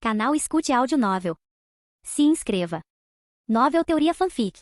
Canal Escute Áudio Novel. Se inscreva. Novel Teoria Fanfic.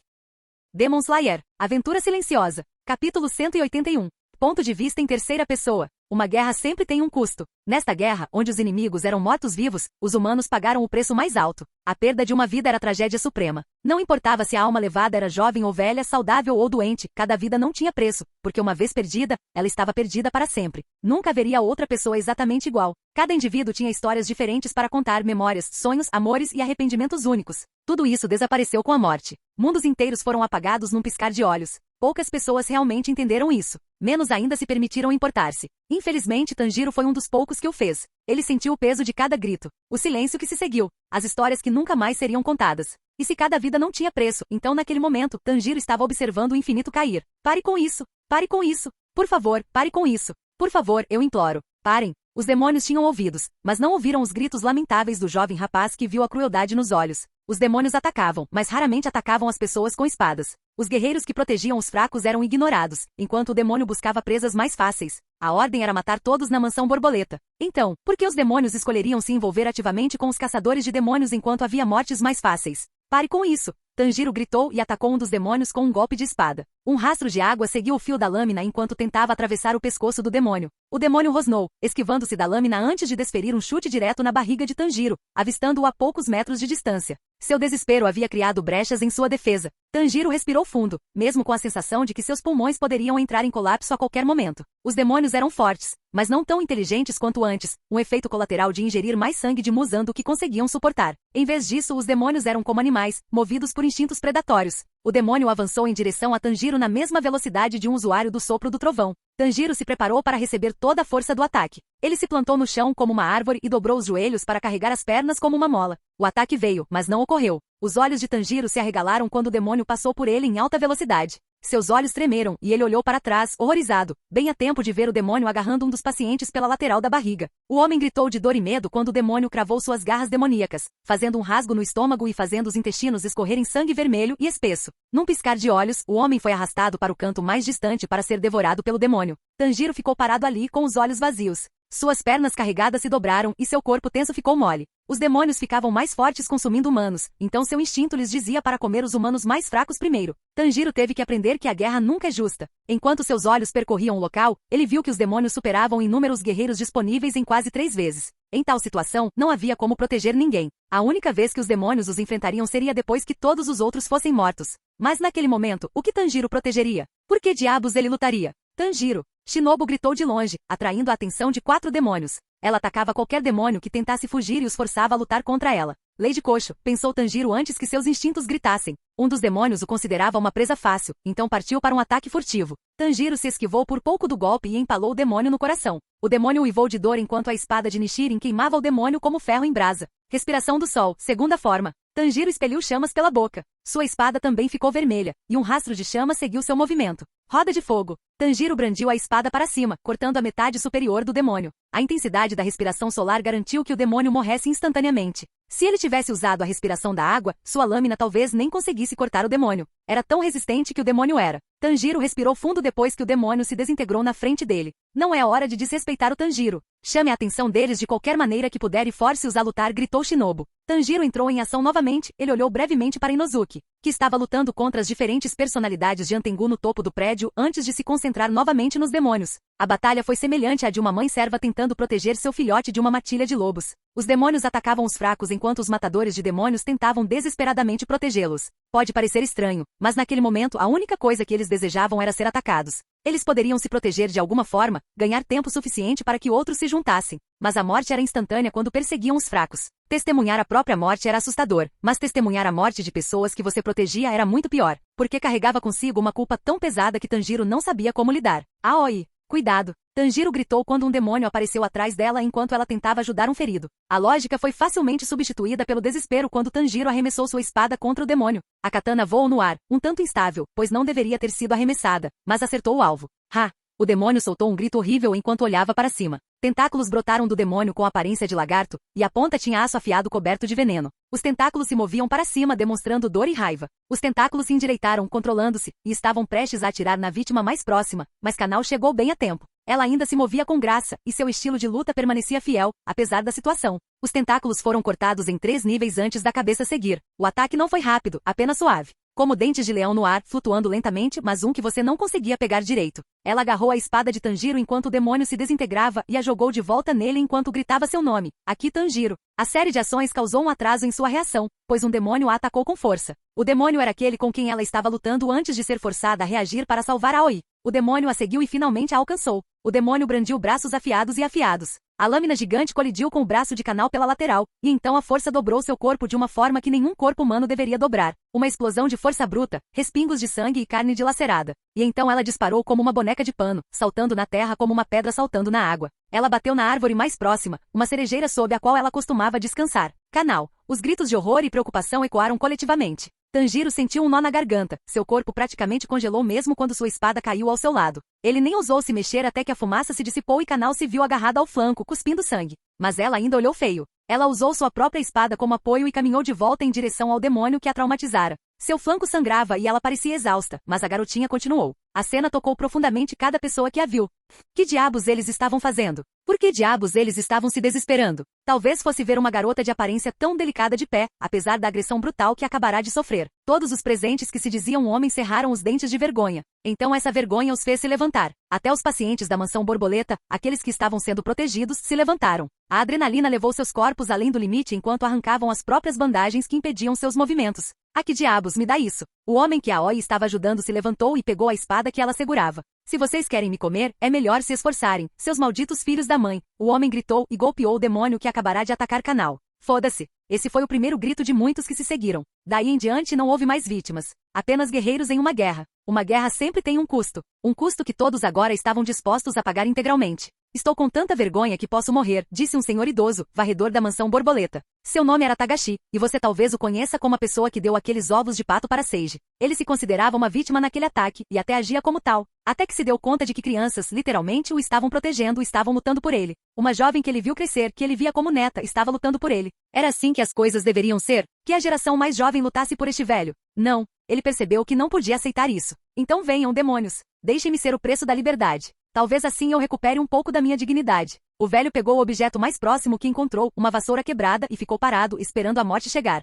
Demon Slayer, Aventura Silenciosa, capítulo 181. Ponto de vista em terceira pessoa. Uma guerra sempre tem um custo. Nesta guerra, onde os inimigos eram mortos-vivos, os humanos pagaram o preço mais alto. A perda de uma vida era a tragédia suprema. Não importava se a alma levada era jovem ou velha, saudável ou doente, cada vida não tinha preço, porque uma vez perdida, ela estava perdida para sempre. Nunca haveria outra pessoa exatamente igual. Cada indivíduo tinha histórias diferentes para contar, memórias, sonhos, amores e arrependimentos únicos. Tudo isso desapareceu com a morte. Mundos inteiros foram apagados num piscar de olhos. Poucas pessoas realmente entenderam isso. Menos ainda se permitiram importar-se. Infelizmente, Tanjiro foi um dos poucos que o fez. Ele sentiu o peso de cada grito, o silêncio que se seguiu, as histórias que nunca mais seriam contadas. E se cada vida não tinha preço, então naquele momento, Tanjiro estava observando o infinito cair. Pare com isso! Pare com isso! Por favor, pare com isso! Por favor, eu imploro. Parem! Os demônios tinham ouvidos, mas não ouviram os gritos lamentáveis do jovem rapaz que viu a crueldade nos olhos. Os demônios atacavam, mas raramente atacavam as pessoas com espadas. Os guerreiros que protegiam os fracos eram ignorados, enquanto o demônio buscava presas mais fáceis. A ordem era matar todos na mansão borboleta. Então, por que os demônios escolheriam se envolver ativamente com os caçadores de demônios enquanto havia mortes mais fáceis? Pare com isso! Tanjiro gritou e atacou um dos demônios com um golpe de espada. Um rastro de água seguiu o fio da lâmina enquanto tentava atravessar o pescoço do demônio. O demônio rosnou, esquivando-se da lâmina antes de desferir um chute direto na barriga de Tanjiro, avistando-o a poucos metros de distância. Seu desespero havia criado brechas em sua defesa. Tanjiro respirou fundo, mesmo com a sensação de que seus pulmões poderiam entrar em colapso a qualquer momento. Os demônios eram fortes, mas não tão inteligentes quanto antes, um efeito colateral de ingerir mais sangue de Muzan do que conseguiam suportar. Em vez disso, os demônios eram como animais, movidos por instintos predatórios. O demônio avançou em direção a Tanjiro na mesma velocidade de um usuário do sopro do trovão. Tanjiro se preparou para receber toda a força do ataque. Ele se plantou no chão como uma árvore e dobrou os joelhos para carregar as pernas como uma mola. O ataque veio, mas não ocorreu. Os olhos de Tanjiro se arregalaram quando o demônio passou por ele em alta velocidade. Seus olhos tremeram, e ele olhou para trás, horrorizado, bem a tempo de ver o demônio agarrando um dos pacientes pela lateral da barriga. O homem gritou de dor e medo quando o demônio cravou suas garras demoníacas, fazendo um rasgo no estômago e fazendo os intestinos escorrerem sangue vermelho e espesso. Num piscar de olhos, o homem foi arrastado para o canto mais distante para ser devorado pelo demônio. Tanjiro ficou parado ali com os olhos vazios. Suas pernas carregadas se dobraram e seu corpo tenso ficou mole. Os demônios ficavam mais fortes consumindo humanos, então seu instinto lhes dizia para comer os humanos mais fracos primeiro. Tanjiro teve que aprender que a guerra nunca é justa. Enquanto seus olhos percorriam o local, ele viu que os demônios superavam em número os guerreiros disponíveis em quase 3 vezes. Em tal situação, não havia como proteger ninguém. A única vez que os demônios os enfrentariam seria depois que todos os outros fossem mortos. Mas naquele momento, o que Tanjiro protegeria? Por que diabos ele lutaria? Tanjiro! Shinobu gritou de longe, atraindo a atenção de 4 demônios. Ela atacava qualquer demônio que tentasse fugir e os forçava a lutar contra ela. Lei de coxo, pensou Tanjiro antes que seus instintos gritassem. Um dos demônios o considerava uma presa fácil, então partiu para um ataque furtivo. Tanjiro se esquivou por pouco do golpe e empalou o demônio no coração. O demônio uivou de dor enquanto a espada de Nichiren queimava o demônio como ferro em brasa. Respiração do sol, segunda forma. Tanjiro expeliu chamas pela boca. Sua espada também ficou vermelha, e um rastro de chama seguiu seu movimento. Roda de fogo. Tanjiro brandiu a espada para cima, cortando a metade superior do demônio. A intensidade da respiração solar garantiu que o demônio morresse instantaneamente. Se ele tivesse usado a respiração da água, sua lâmina talvez nem conseguisse cortar o demônio. Era tão resistente que o demônio era. Tanjiro respirou fundo depois que o demônio se desintegrou na frente dele. Não é hora de desrespeitar o Tanjiro. Chame a atenção deles de qualquer maneira que puder e force-os a lutar, gritou Shinobu. Tanjiro entrou em ação novamente, ele olhou brevemente para Inosuke, que estava lutando contra as diferentes personalidades de Antengu no topo do prédio antes de se concentrar novamente nos demônios. A batalha foi semelhante à de uma mãe serva tentando proteger seu filhote de uma matilha de lobos. Os demônios atacavam os fracos enquanto os matadores de demônios tentavam desesperadamente protegê-los. Pode parecer estranho, mas naquele momento a única coisa que eles desejavam era ser atacados. Eles poderiam se proteger de alguma forma, ganhar tempo suficiente para que outros se juntassem. Mas a morte era instantânea quando perseguiam os fracos. Testemunhar a própria morte era assustador, mas testemunhar a morte de pessoas que você protegia era muito pior, porque carregava consigo uma culpa tão pesada que Tanjiro não sabia como lidar. Aoi! Cuidado! Tanjiro gritou quando um demônio apareceu atrás dela enquanto ela tentava ajudar um ferido. A lógica foi facilmente substituída pelo desespero quando Tanjiro arremessou sua espada contra o demônio. A katana voou no ar, um tanto instável, pois não deveria ter sido arremessada, mas acertou o alvo. Ha! O demônio soltou um grito horrível enquanto olhava para cima. Tentáculos brotaram do demônio com aparência de lagarto, e a ponta tinha aço afiado coberto de veneno. Os tentáculos se moviam para cima demonstrando dor e raiva. Os tentáculos se endireitaram, controlando-se, e estavam prestes a atirar na vítima mais próxima, mas Kanao chegou bem a tempo. Ela ainda se movia com graça, e seu estilo de luta permanecia fiel, apesar da situação. Os tentáculos foram cortados em 3 níveis antes da cabeça seguir. O ataque não foi rápido, apenas suave. Como dentes de leão no ar, flutuando lentamente, mas um que você não conseguia pegar direito. Ela agarrou a espada de Tanjiro enquanto o demônio se desintegrava e a jogou de volta nele enquanto gritava seu nome. Aqui Tanjiro. A série de ações causou um atraso em sua reação, pois um demônio a atacou com força. O demônio era aquele com quem ela estava lutando antes de ser forçada a reagir para salvar Aoi. O demônio a seguiu e finalmente a alcançou. O demônio brandiu braços afiados e afiados. A lâmina gigante colidiu com o braço de canal pela lateral, e então a força dobrou seu corpo de uma forma que nenhum corpo humano deveria dobrar. Uma explosão de força bruta, respingos de sangue e carne dilacerada. E então ela disparou como uma boneca de pano, saltando na terra como uma pedra saltando na água. Ela bateu na árvore mais próxima, uma cerejeira sob a qual ela costumava descansar. Canal. Os gritos de horror e preocupação ecoaram coletivamente. Tanjiro sentiu um nó na garganta, seu corpo praticamente congelou mesmo quando sua espada caiu ao seu lado. Ele nem ousou se mexer até que a fumaça se dissipou e Canal se viu agarrada ao flanco, cuspindo sangue. Mas ela ainda olhou feio. Ela usou sua própria espada como apoio e caminhou de volta em direção ao demônio que a traumatizara. Seu flanco sangrava e ela parecia exausta, mas a garotinha continuou. A cena tocou profundamente cada pessoa que a viu. Que diabos eles estavam fazendo? Por que diabos eles estavam se desesperando? Talvez fosse ver uma garota de aparência tão delicada de pé, apesar da agressão brutal que acabará de sofrer. Todos os presentes que se diziam homens cerraram os dentes de vergonha. Então essa vergonha os fez se levantar. Até os pacientes da mansão borboleta, aqueles que estavam sendo protegidos, se levantaram. A adrenalina levou seus corpos além do limite enquanto arrancavam as próprias bandagens que impediam seus movimentos. Ah, que diabos me dá isso? O homem que Aoi estava ajudando se levantou e pegou a espada que ela segurava. Se vocês querem me comer, é melhor se esforçarem, seus malditos filhos da mãe. O homem gritou e golpeou o demônio que acabará de atacar Canal. Foda-se. Esse foi o primeiro grito de muitos que se seguiram. Daí em diante não houve mais vítimas. Apenas guerreiros em uma guerra. Uma guerra sempre tem um custo. Um custo que todos agora estavam dispostos a pagar integralmente. Estou com tanta vergonha que posso morrer, disse um senhor idoso, varredor da mansão borboleta. Seu nome era Tagashi, e você talvez o conheça como a pessoa que deu aqueles ovos de pato para Seiji. Ele se considerava uma vítima naquele ataque, e até agia como tal. Até que se deu conta de que crianças, literalmente, o estavam protegendo e estavam lutando por ele. Uma jovem que ele viu crescer, que ele via como neta, estava lutando por ele. Era assim que as coisas deveriam ser? Que a geração mais jovem lutasse por este velho? Não. Ele percebeu que não podia aceitar isso. Então venham, demônios. Deixem-me ser o preço da liberdade. Talvez assim eu recupere um pouco da minha dignidade. O velho pegou o objeto mais próximo que encontrou, uma vassoura quebrada, e ficou parado, esperando a morte chegar.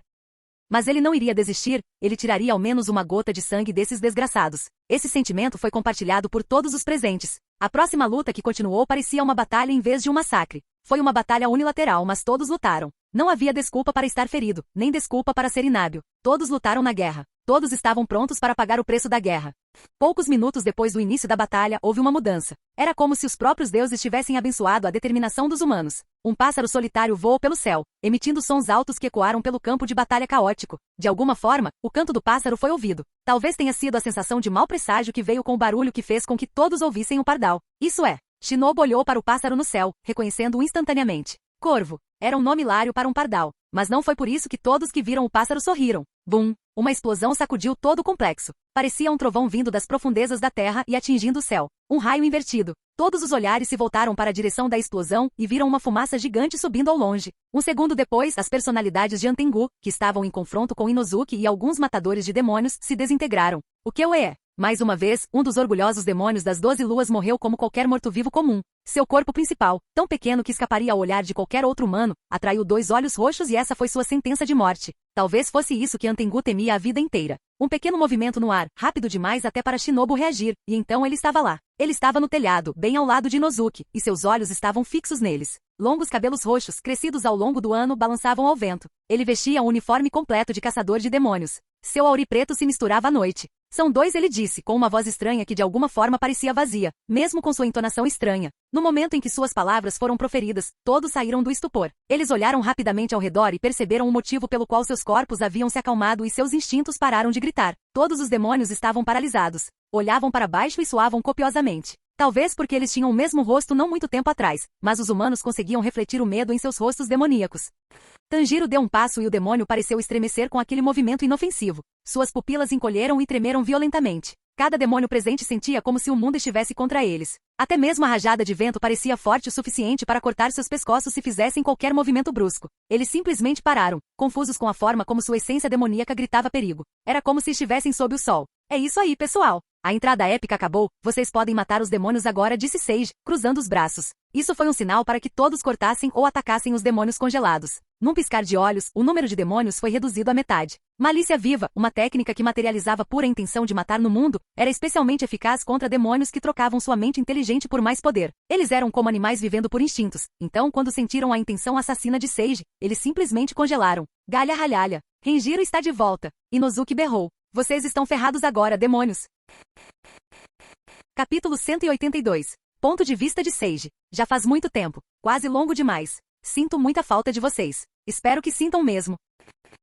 Mas ele não iria desistir, ele tiraria ao menos uma gota de sangue desses desgraçados. Esse sentimento foi compartilhado por todos os presentes. A próxima luta que continuou parecia uma batalha em vez de um massacre. Foi uma batalha unilateral, mas todos lutaram. Não havia desculpa para estar ferido, nem desculpa para ser inábil. Todos lutaram na guerra. Todos estavam prontos para pagar o preço da guerra. Poucos minutos depois do início da batalha, houve uma mudança. Era como se os próprios deuses tivessem abençoado a determinação dos humanos. Um pássaro solitário voou pelo céu, emitindo sons altos que ecoaram pelo campo de batalha caótico. De alguma forma, o canto do pássaro foi ouvido. Talvez tenha sido a sensação de mau presságio que veio com o barulho que fez com que todos ouvissem o pardal. Isso é. Shinobu olhou para o pássaro no céu, reconhecendo-o instantaneamente. Corvo. Era um nome hilário para um pardal. Mas não foi por isso que todos que viram o pássaro sorriram. Bum! Uma explosão sacudiu todo o complexo. Parecia um trovão vindo das profundezas da terra e atingindo o céu. Um raio invertido. Todos os olhares se voltaram para a direção da explosão e viram uma fumaça gigante subindo ao longe. Um segundo depois, as personalidades de Antengu, que estavam em confronto com Inozuki e alguns matadores de demônios, se desintegraram. O que é? Mais uma vez, um dos orgulhosos demônios das 12 luas morreu como qualquer morto-vivo comum. Seu corpo principal, tão pequeno que escaparia ao olhar de qualquer outro humano, atraiu 2 olhos roxos e essa foi sua sentença de morte. Talvez fosse isso que Antengu temia a vida inteira. Um pequeno movimento no ar, rápido demais até para Shinobu reagir, e então ele estava lá. Ele estava no telhado, bem ao lado de Inozuki, e seus olhos estavam fixos neles. Longos cabelos roxos, crescidos ao longo do ano, balançavam ao vento. Ele vestia um uniforme completo de caçador de demônios. Seu auri preto se misturava à noite. São 2, ele disse, com uma voz estranha que de alguma forma parecia vazia, mesmo com sua entonação estranha. No momento em que suas palavras foram proferidas, todos saíram do estupor. Eles olharam rapidamente ao redor e perceberam o motivo pelo qual seus corpos haviam se acalmado e seus instintos pararam de gritar. Todos os demônios estavam paralisados. Olhavam para baixo e suavam copiosamente. Talvez porque eles tinham o mesmo rosto não muito tempo atrás, mas os humanos conseguiam refletir o medo em seus rostos demoníacos. Tanjiro deu um passo e o demônio pareceu estremecer com aquele movimento inofensivo. Suas pupilas encolheram e tremeram violentamente. Cada demônio presente sentia como se o mundo estivesse contra eles. Até mesmo a rajada de vento parecia forte o suficiente para cortar seus pescoços se fizessem qualquer movimento brusco. Eles simplesmente pararam, confusos com a forma como sua essência demoníaca gritava perigo. Era como se estivessem sob o sol. É isso aí, pessoal. A entrada épica acabou, vocês podem matar os demônios agora, disse Sage, cruzando os braços. Isso foi um sinal para que todos cortassem ou atacassem os demônios congelados. Num piscar de olhos, o número de demônios foi reduzido à metade. Malícia viva, uma técnica que materializava pura intenção de matar no mundo, era especialmente eficaz contra demônios que trocavam sua mente inteligente por mais poder. Eles eram como animais vivendo por instintos, então quando sentiram a intenção assassina de Sage, eles simplesmente congelaram. Galha ralhalha. Renjiro está de volta. Inozuki berrou. Vocês estão ferrados agora, demônios. Capítulo 182. Ponto de vista de Sage. Já faz muito tempo. Quase longo demais. Sinto muita falta de vocês. Espero que sintam mesmo.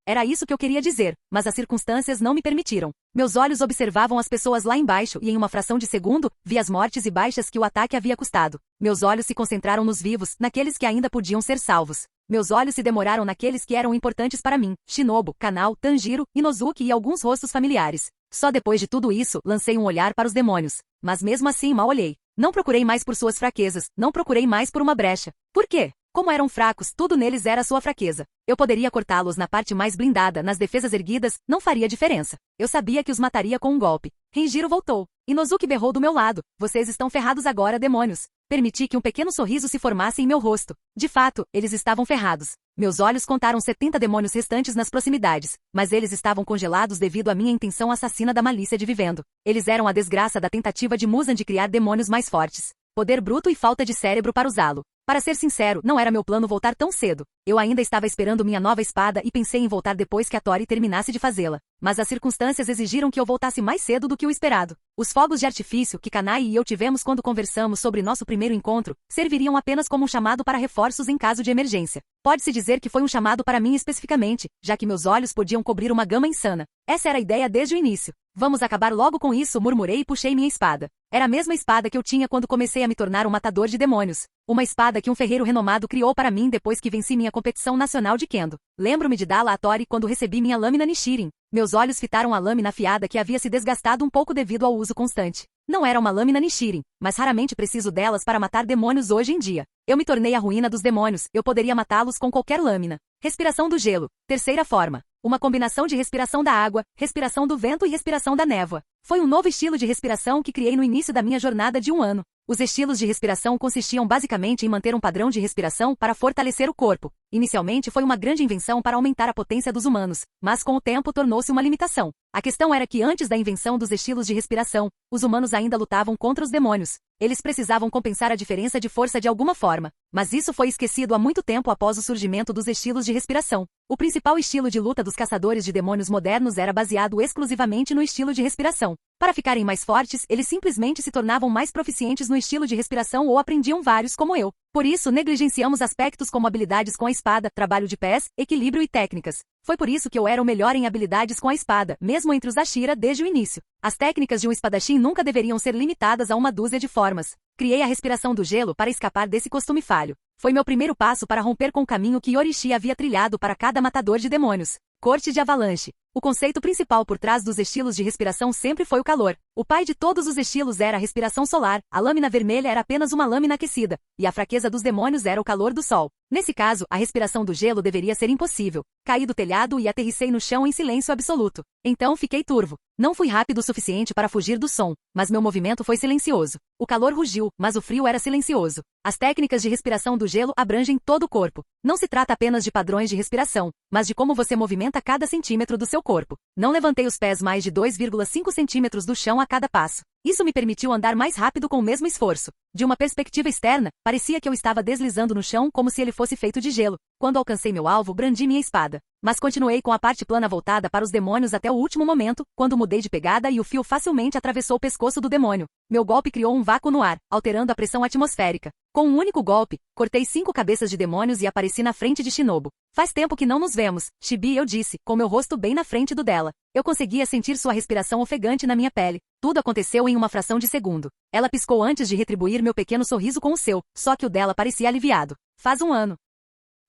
Era isso que eu queria dizer, mas as circunstâncias não me permitiram. Meus olhos observavam as pessoas lá embaixo e em uma fração de segundo, vi as mortes e baixas que o ataque havia custado. Meus olhos se concentraram nos vivos, naqueles que ainda podiam ser salvos. Meus olhos se demoraram naqueles que eram importantes para mim, Shinobu, Kanao, Tanjiro, Inozuki e alguns rostos familiares. Só depois de tudo isso, lancei um olhar para os demônios. Mas mesmo assim mal olhei. Não procurei mais por suas fraquezas, não procurei mais por uma brecha. Por quê? Como eram fracos, tudo neles era sua fraqueza. Eu poderia cortá-los na parte mais blindada, nas defesas erguidas, não faria diferença. Eu sabia que os mataria com um golpe. Renjiro voltou. Inozuki berrou do meu lado. Vocês estão ferrados agora, demônios. Permiti que um pequeno sorriso se formasse em meu rosto. De fato, eles estavam ferrados. Meus olhos contaram 70 demônios restantes nas proximidades, mas eles estavam congelados devido à minha intenção assassina da malícia de vivendo. Eles eram a desgraça da tentativa de Muzan de criar demônios mais fortes. Poder bruto e falta de cérebro para usá-lo. Para ser sincero, não era meu plano voltar tão cedo. Eu ainda estava esperando minha nova espada e pensei em voltar depois que a Tori terminasse de fazê-la. Mas as circunstâncias exigiram que eu voltasse mais cedo do que o esperado. Os fogos de artifício que Kanai e eu tivemos quando conversamos sobre nosso primeiro encontro serviriam apenas como um chamado para reforços em caso de emergência. Pode-se dizer que foi um chamado para mim especificamente, já que meus olhos podiam cobrir uma gama insana. Essa era a ideia desde o início. Vamos acabar logo com isso, murmurei e puxei minha espada. Era a mesma espada que eu tinha quando comecei a me tornar um matador de demônios. Uma espada que um ferreiro renomado criou para mim depois que venci minha competição nacional de Kendo. Lembro-me de dá-la a Tori quando recebi minha lâmina Nishirin. Meus olhos fitaram a lâmina afiada que havia se desgastado um pouco devido ao uso constante. Não era uma lâmina Nishirin, mas raramente preciso delas para matar demônios hoje em dia. Eu me tornei a ruína dos demônios, eu poderia matá-los com qualquer lâmina. Respiração do gelo. Terceira forma. Uma combinação de respiração da água, respiração do vento e respiração da névoa. Foi um novo estilo de respiração que criei no início da minha jornada de 1 ano. Os estilos de respiração consistiam basicamente em manter um padrão de respiração para fortalecer o corpo. Inicialmente foi uma grande invenção para aumentar a potência dos humanos, mas com o tempo tornou-se uma limitação. A questão era que antes da invenção dos estilos de respiração, os humanos ainda lutavam contra os demônios. Eles precisavam compensar a diferença de força de alguma forma, mas isso foi esquecido há muito tempo após o surgimento dos estilos de respiração. O principal estilo de luta dos caçadores de demônios modernos era baseado exclusivamente no estilo de respiração. Para ficarem mais fortes, eles simplesmente se tornavam mais proficientes no estilo de respiração ou aprendiam vários como eu. Por isso, negligenciamos aspectos como habilidades com a espada, trabalho de pés, equilíbrio e técnicas. Foi por isso que eu era o melhor em habilidades com a espada, mesmo entre os Ashira desde o início. As técnicas de um espadachim nunca deveriam ser limitadas a uma dúzia de formas. Criei a respiração do gelo para escapar desse costume falho. Foi meu primeiro passo para romper com o caminho que Yorishi havia trilhado para cada matador de demônios. Corte de avalanche. O conceito principal por trás dos estilos de respiração sempre foi o calor. O pai de todos os estilos era a respiração solar, a lâmina vermelha era apenas uma lâmina aquecida, e a fraqueza dos demônios era o calor do sol. Nesse caso, a respiração do gelo deveria ser impossível. Caí do telhado e aterrissei no chão em silêncio absoluto. Então fiquei turvo. Não fui rápido o suficiente para fugir do som, mas meu movimento foi silencioso. O calor rugiu, mas o frio era silencioso. As técnicas de respiração do gelo abrangem todo o corpo. Não se trata apenas de padrões de respiração, mas de como você movimenta cada centímetro do seu corpo. Não levantei os pés mais de 2,5 centímetros do chão a cada passo. Isso me permitiu andar mais rápido com o mesmo esforço. De uma perspectiva externa, parecia que eu estava deslizando no chão como se ele fosse feito de gelo. Quando alcancei meu alvo, brandi minha espada. Mas continuei com a parte plana voltada para os demônios até o último momento, quando mudei de pegada e o fio facilmente atravessou o pescoço do demônio. Meu golpe criou um vácuo no ar, alterando a pressão atmosférica. Com um único golpe, cortei 5 cabeças de demônios e apareci na frente de Shinobu. Faz tempo que não nos vemos, Chibi, eu disse, com meu rosto bem na frente do dela. Eu conseguia sentir sua respiração ofegante na minha pele. Tudo aconteceu em uma fração de segundo. Ela piscou antes de retribuir meu pequeno sorriso com o seu, só que o dela parecia aliviado. Faz 1 ano.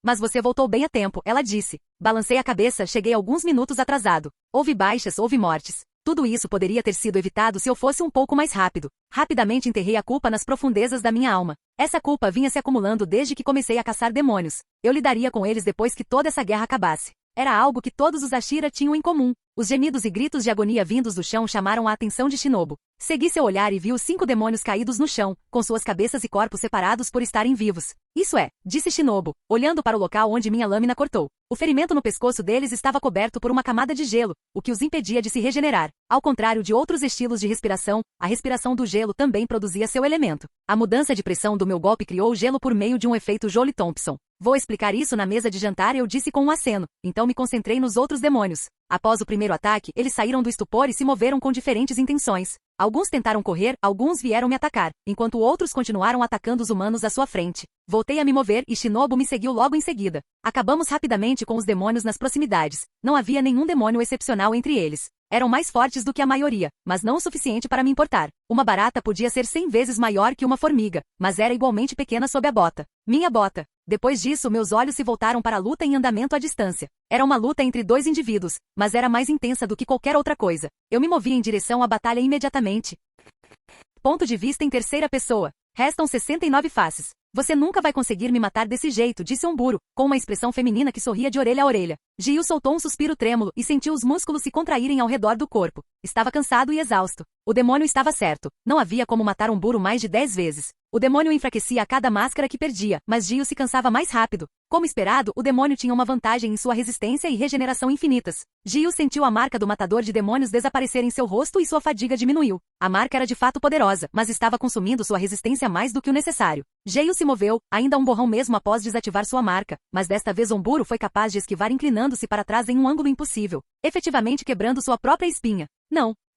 Mas você voltou bem a tempo, ela disse. Balancei a cabeça, cheguei alguns minutos atrasado. Houve baixas, houve mortes. Tudo isso poderia ter sido evitado se eu fosse um pouco mais rápido. Rapidamente enterrei a culpa nas profundezas da minha alma. Essa culpa vinha se acumulando desde que comecei a caçar demônios. Eu lidaria com eles depois que toda essa guerra acabasse. Era algo que todos os Ashira tinham em comum. Os gemidos e gritos de agonia vindos do chão chamaram a atenção de Shinobu. Segui seu olhar e viu 5 demônios caídos no chão, com suas cabeças e corpos separados por estarem vivos. Isso é, disse Shinobu, olhando para o local onde minha lâmina cortou. O ferimento no pescoço deles estava coberto por uma camada de gelo, o que os impedia de se regenerar. Ao contrário de outros estilos de respiração, a respiração do gelo também produzia seu elemento. A mudança de pressão do meu golpe criou o gelo por meio de um efeito Joule-Thomson. Vou explicar isso na mesa de jantar, eu disse com um aceno, então me concentrei nos outros demônios. Após o primeiro ataque, eles saíram do estupor e se moveram com diferentes intenções. Alguns tentaram correr, alguns vieram me atacar, enquanto outros continuaram atacando os humanos à sua frente. Voltei a me mover e Shinobu me seguiu logo em seguida. Acabamos rapidamente com os demônios nas proximidades. Não havia nenhum demônio excepcional entre eles. Eram mais fortes do que a maioria, mas não o suficiente para me importar. Uma barata podia ser 100 vezes maior que uma formiga, mas era igualmente pequena sob a bota. Minha bota. Depois disso, meus olhos se voltaram para a luta em andamento à distância. Era uma luta entre 2 indivíduos, mas era mais intensa do que qualquer outra coisa. Eu me movi em direção à batalha imediatamente. Ponto de vista em terceira pessoa. Restam 69 faces. Você nunca vai conseguir me matar desse jeito, disse Onburo, com uma expressão feminina que sorria de orelha a orelha. Jiu soltou um suspiro trêmulo e sentiu os músculos se contraírem ao redor do corpo. Estava cansado e exausto. O demônio estava certo. Não havia como matar Onburo mais de 10 vezes. O demônio enfraquecia a cada máscara que perdia, mas Jiu se cansava mais rápido. Como esperado, o demônio tinha uma vantagem em sua resistência e regeneração infinitas. Jiu sentiu a marca do matador de demônios desaparecer em seu rosto e sua fadiga diminuiu. A marca era de fato poderosa, mas estava consumindo sua resistência mais do que o necessário. Jiu se moveu, ainda um borrão mesmo após desativar sua marca, mas desta vez Onburo foi capaz de esquivar inclinando-se para trás em um ângulo impossível, efetivamente quebrando sua própria espinha.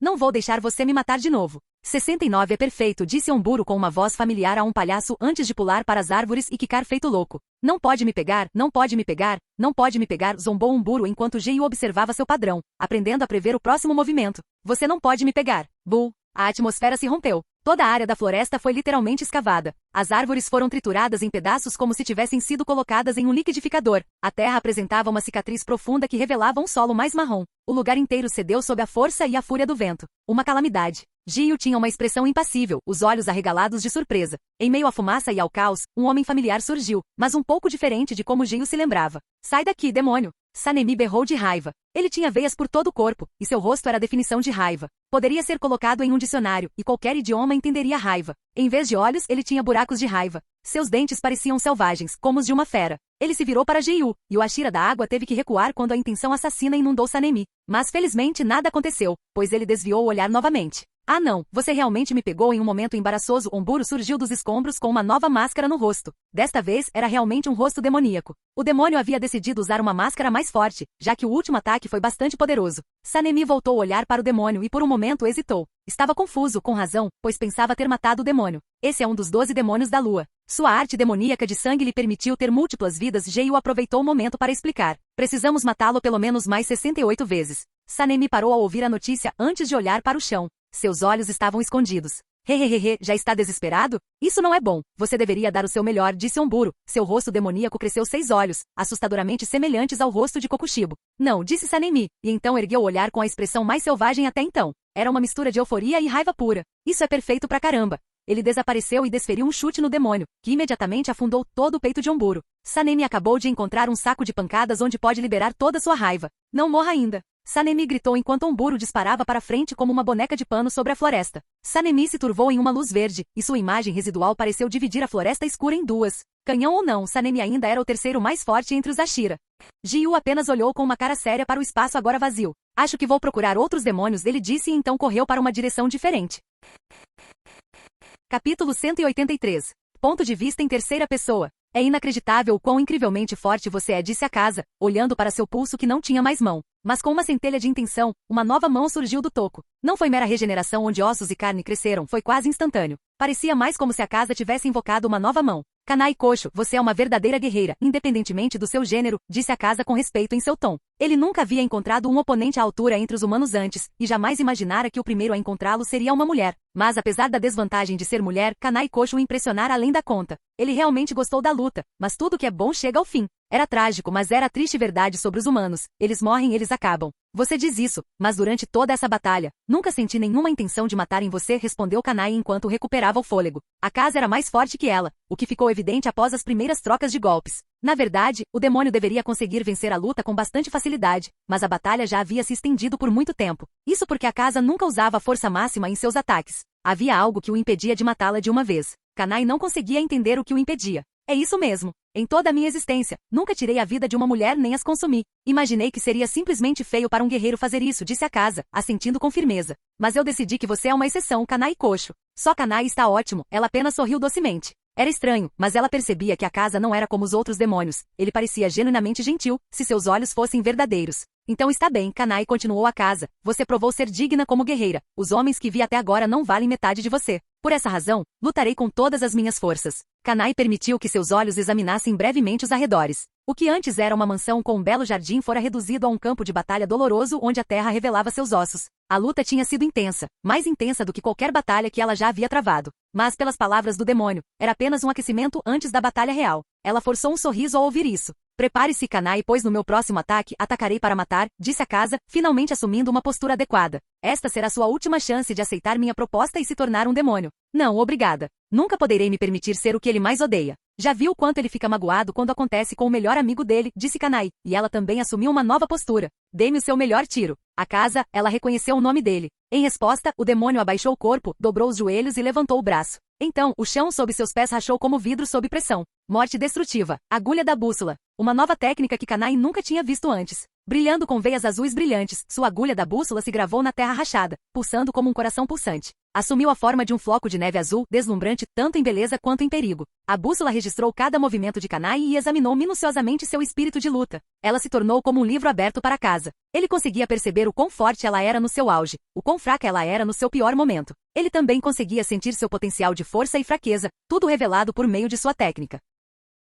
Não vou deixar você me matar de novo. 69 é perfeito, disse Onburo com uma voz familiar a um palhaço antes de pular para as árvores e quicar feito louco. Não pode me pegar, não pode me pegar, não pode me pegar, zombou Onburo enquanto Jiu observava seu padrão, aprendendo a prever o próximo movimento. Você não pode me pegar. Bull. A atmosfera se rompeu. Toda a área da floresta foi literalmente escavada. As árvores foram trituradas em pedaços como se tivessem sido colocadas em um liquidificador. A terra apresentava uma cicatriz profunda que revelava um solo mais marrom. O lugar inteiro cedeu sob a força e a fúria do vento. Uma calamidade. Jiu tinha uma expressão impassível, os olhos arregalados de surpresa. Em meio à fumaça e ao caos, um homem familiar surgiu, mas um pouco diferente de como Jiu se lembrava. Sai daqui, demônio! Sanemi berrou de raiva. Ele tinha veias por todo o corpo, e seu rosto era a definição de raiva. Poderia ser colocado em um dicionário, e qualquer idioma entenderia raiva. Em vez de olhos, ele tinha buracos de raiva. Seus dentes pareciam selvagens, como os de uma fera. Ele se virou para Jiu, e o Ashira da água teve que recuar quando a intenção assassina inundou Sanemi. Mas felizmente nada aconteceu, pois ele desviou o olhar novamente. Ah não, você realmente me pegou em um momento embaraçoso. Onburo surgiu dos escombros com uma nova máscara no rosto. Desta vez, era realmente um rosto demoníaco. O demônio havia decidido usar uma máscara mais forte, já que o último ataque foi bastante poderoso. Sanemi voltou o olhar para o demônio e por um momento hesitou. Estava confuso, com razão, pois pensava ter matado o demônio. Esse é um dos 12 demônios da lua. Sua arte demoníaca de sangue lhe permitiu ter múltiplas vidas. Jiu aproveitou o momento para explicar. Precisamos matá-lo pelo menos mais 68 vezes. Sanemi parou ao ouvir a notícia antes de olhar para o chão. Seus olhos estavam escondidos. Hehehehe, já está desesperado? Isso não é bom. Você deveria dar o seu melhor, disse Onburo. Seu rosto demoníaco cresceu 6 olhos, assustadoramente semelhantes ao rosto de Kokushibo. Não, disse Sanemi, e então ergueu o olhar com a expressão mais selvagem até então. Era uma mistura de euforia e raiva pura. Isso é perfeito pra caramba. Ele desapareceu e desferiu um chute no demônio, que imediatamente afundou todo o peito de Onburo. Sanemi acabou de encontrar um saco de pancadas onde pode liberar toda sua raiva. Não morra ainda. Sanemi gritou enquanto Onburo disparava para frente como uma boneca de pano sobre a floresta. Sanemi se turvou em uma luz verde, e sua imagem residual pareceu dividir a floresta escura em duas. Canhão ou não, Sanemi ainda era o terceiro mais forte entre os Ashira. Jiu apenas olhou com uma cara séria para o espaço agora vazio. Acho que vou procurar outros demônios, ele disse e então correu para uma direção diferente. Capítulo 183. Ponto de vista em terceira pessoa. É inacreditável o quão incrivelmente forte você é, disse a casa, olhando para seu pulso que não tinha mais mão. Mas com uma centelha de intenção, uma nova mão surgiu do toco. Não foi mera regeneração onde ossos e carne cresceram, foi quase instantâneo. Parecia mais como se a casa tivesse invocado uma nova mão. Kanai Kosho, você é uma verdadeira guerreira, independentemente do seu gênero, disse a casa com respeito em seu tom. Ele nunca havia encontrado um oponente à altura entre os humanos antes, e jamais imaginara que o primeiro a encontrá-lo seria uma mulher. Mas apesar da desvantagem de ser mulher, Kanai Kosho o impressionara além da conta. Ele realmente gostou da luta, mas tudo que é bom chega ao fim. Era trágico, mas era a triste verdade sobre os humanos. Eles morrem, eles acabam. Você diz isso, mas durante toda essa batalha, nunca senti nenhuma intenção de matar em você, respondeu Kanai enquanto recuperava o fôlego. A casa era mais forte que ela, o que ficou evidente após as primeiras trocas de golpes. Na verdade, o demônio deveria conseguir vencer a luta com bastante facilidade, mas a batalha já havia se estendido por muito tempo. Isso porque a casa nunca usava a força máxima em seus ataques. Havia algo que o impedia de matá-la de uma vez. Kanai não conseguia entender o que o impedia. É isso mesmo. Em toda a minha existência, nunca tirei a vida de uma mulher nem as consumi. Imaginei que seria simplesmente feio para um guerreiro fazer isso, disse a casa, assentindo com firmeza. Mas eu decidi que você é uma exceção, Kanai coxo. Só Kanai está ótimo, ela apenas sorriu docemente. Era estranho, mas ela percebia que a casa não era como os outros demônios. Ele parecia genuinamente gentil, se seus olhos fossem verdadeiros. Então está bem, Kanai continuou a casa. Você provou ser digna como guerreira. Os homens que vi até agora não valem metade de você. Por essa razão, lutarei com todas as minhas forças. Kanai permitiu que seus olhos examinassem brevemente os arredores. O que antes era uma mansão com um belo jardim fora reduzido a um campo de batalha doloroso onde a terra revelava seus ossos. A luta tinha sido intensa, mais intensa do que qualquer batalha que ela já havia travado. Mas, pelas palavras do demônio, era apenas um aquecimento antes da batalha real. Ela forçou um sorriso ao ouvir isso. Prepare-se, Kanai, pois no meu próximo ataque atacarei para matar, disse a casa, finalmente assumindo uma postura adequada. Esta será sua última chance de aceitar minha proposta e se tornar um demônio. Não, obrigada. Nunca poderei me permitir ser o que ele mais odeia. Já viu quanto ele fica magoado quando acontece com o melhor amigo dele, disse Kanai, e ela também assumiu uma nova postura. Dê-me o seu melhor tiro. A casa, ela reconheceu o nome dele. Em resposta, o demônio abaixou o corpo, dobrou os joelhos e levantou o braço. Então, o chão sob seus pés rachou como vidro sob pressão. Morte destrutiva. Agulha da bússola. Uma nova técnica que Kanai nunca tinha visto antes. Brilhando com veias azuis brilhantes, sua agulha da bússola se gravou na terra rachada, pulsando como um coração pulsante. Assumiu a forma de um floco de neve azul, deslumbrante tanto em beleza quanto em perigo. A bússola registrou cada movimento de Kanai e examinou minuciosamente seu espírito de luta. Ela se tornou como um livro aberto para a casa. Ele conseguia perceber o quão forte ela era no seu auge, o quão fraca ela era no seu pior momento. Ele também conseguia sentir seu potencial de força e fraqueza, tudo revelado por meio de sua técnica.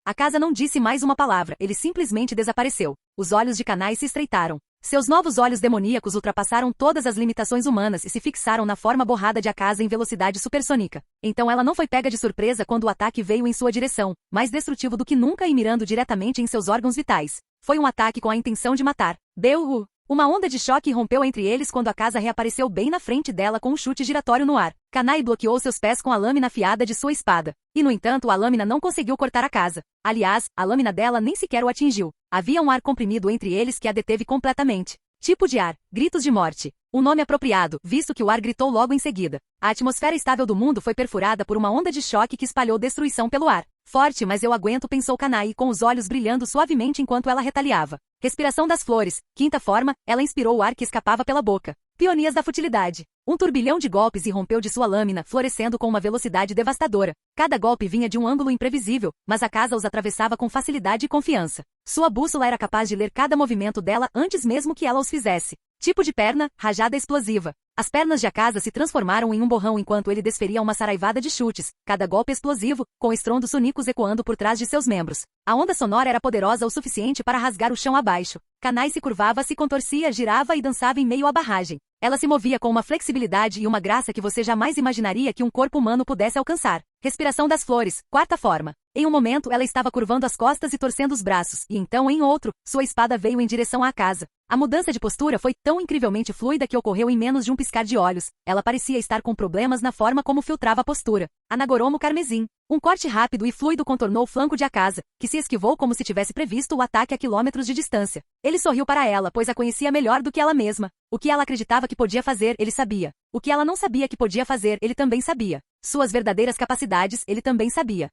A casa não disse mais uma palavra, ele simplesmente desapareceu. Os olhos de Kanai se estreitaram. Seus novos olhos demoníacos ultrapassaram todas as limitações humanas e se fixaram na forma borrada de Akaza em velocidade supersônica. Então ela não foi pega de surpresa quando o ataque veio em sua direção, mais destrutivo do que nunca e mirando diretamente em seus órgãos vitais. Foi um ataque com a intenção de matar. Deu uma onda de choque rompeu entre eles quando a casa reapareceu bem na frente dela com um chute giratório no ar. Kanai bloqueou seus pés com a lâmina afiada de sua espada. E no entanto a lâmina não conseguiu cortar a casa. Aliás, a lâmina dela nem sequer o atingiu. Havia um ar comprimido entre eles que a deteve completamente. Tipo de ar, gritos de morte. Um nome apropriado, visto que o ar gritou logo em seguida. A atmosfera estável do mundo foi perfurada por uma onda de choque que espalhou destruição pelo ar. Forte, mas eu aguento, pensou Kanai com os olhos brilhando suavemente enquanto ela retaliava. Respiração das flores. Quinta forma, ela inspirou o ar que escapava pela boca. Pionias da futilidade. Um turbilhão de golpes irrompeu de sua lâmina, florescendo com uma velocidade devastadora. Cada golpe vinha de um ângulo imprevisível, mas a casa os atravessava com facilidade e confiança. Sua bússola era capaz de ler cada movimento dela antes mesmo que ela os fizesse. Tipo de perna, rajada explosiva. As pernas de Akaza se transformaram em um borrão enquanto ele desferia uma saraivada de chutes, cada golpe explosivo, com estrondos sonicos ecoando por trás de seus membros. A onda sonora era poderosa o suficiente para rasgar o chão abaixo. Kanai se curvava, se contorcia, girava e dançava em meio à barragem. Ela se movia com uma flexibilidade e uma graça que você jamais imaginaria que um corpo humano pudesse alcançar. Respiração das flores, quarta forma. Em um momento, ela estava curvando as costas e torcendo os braços, e então, em outro, sua espada veio em direção à casa. A mudança de postura foi tão incrivelmente fluida que ocorreu em menos de um piscar de olhos. Ela parecia estar com problemas na forma como filtrava a postura. Anagoromo carmesim. Um corte rápido e fluido contornou o flanco de Akaza, que se esquivou como se tivesse previsto o ataque a quilômetros de distância. Ele sorriu para ela, pois a conhecia melhor do que ela mesma. O que ela acreditava que podia fazer, ele sabia. O que ela não sabia que podia fazer, ele também sabia. Suas verdadeiras capacidades, ele também sabia.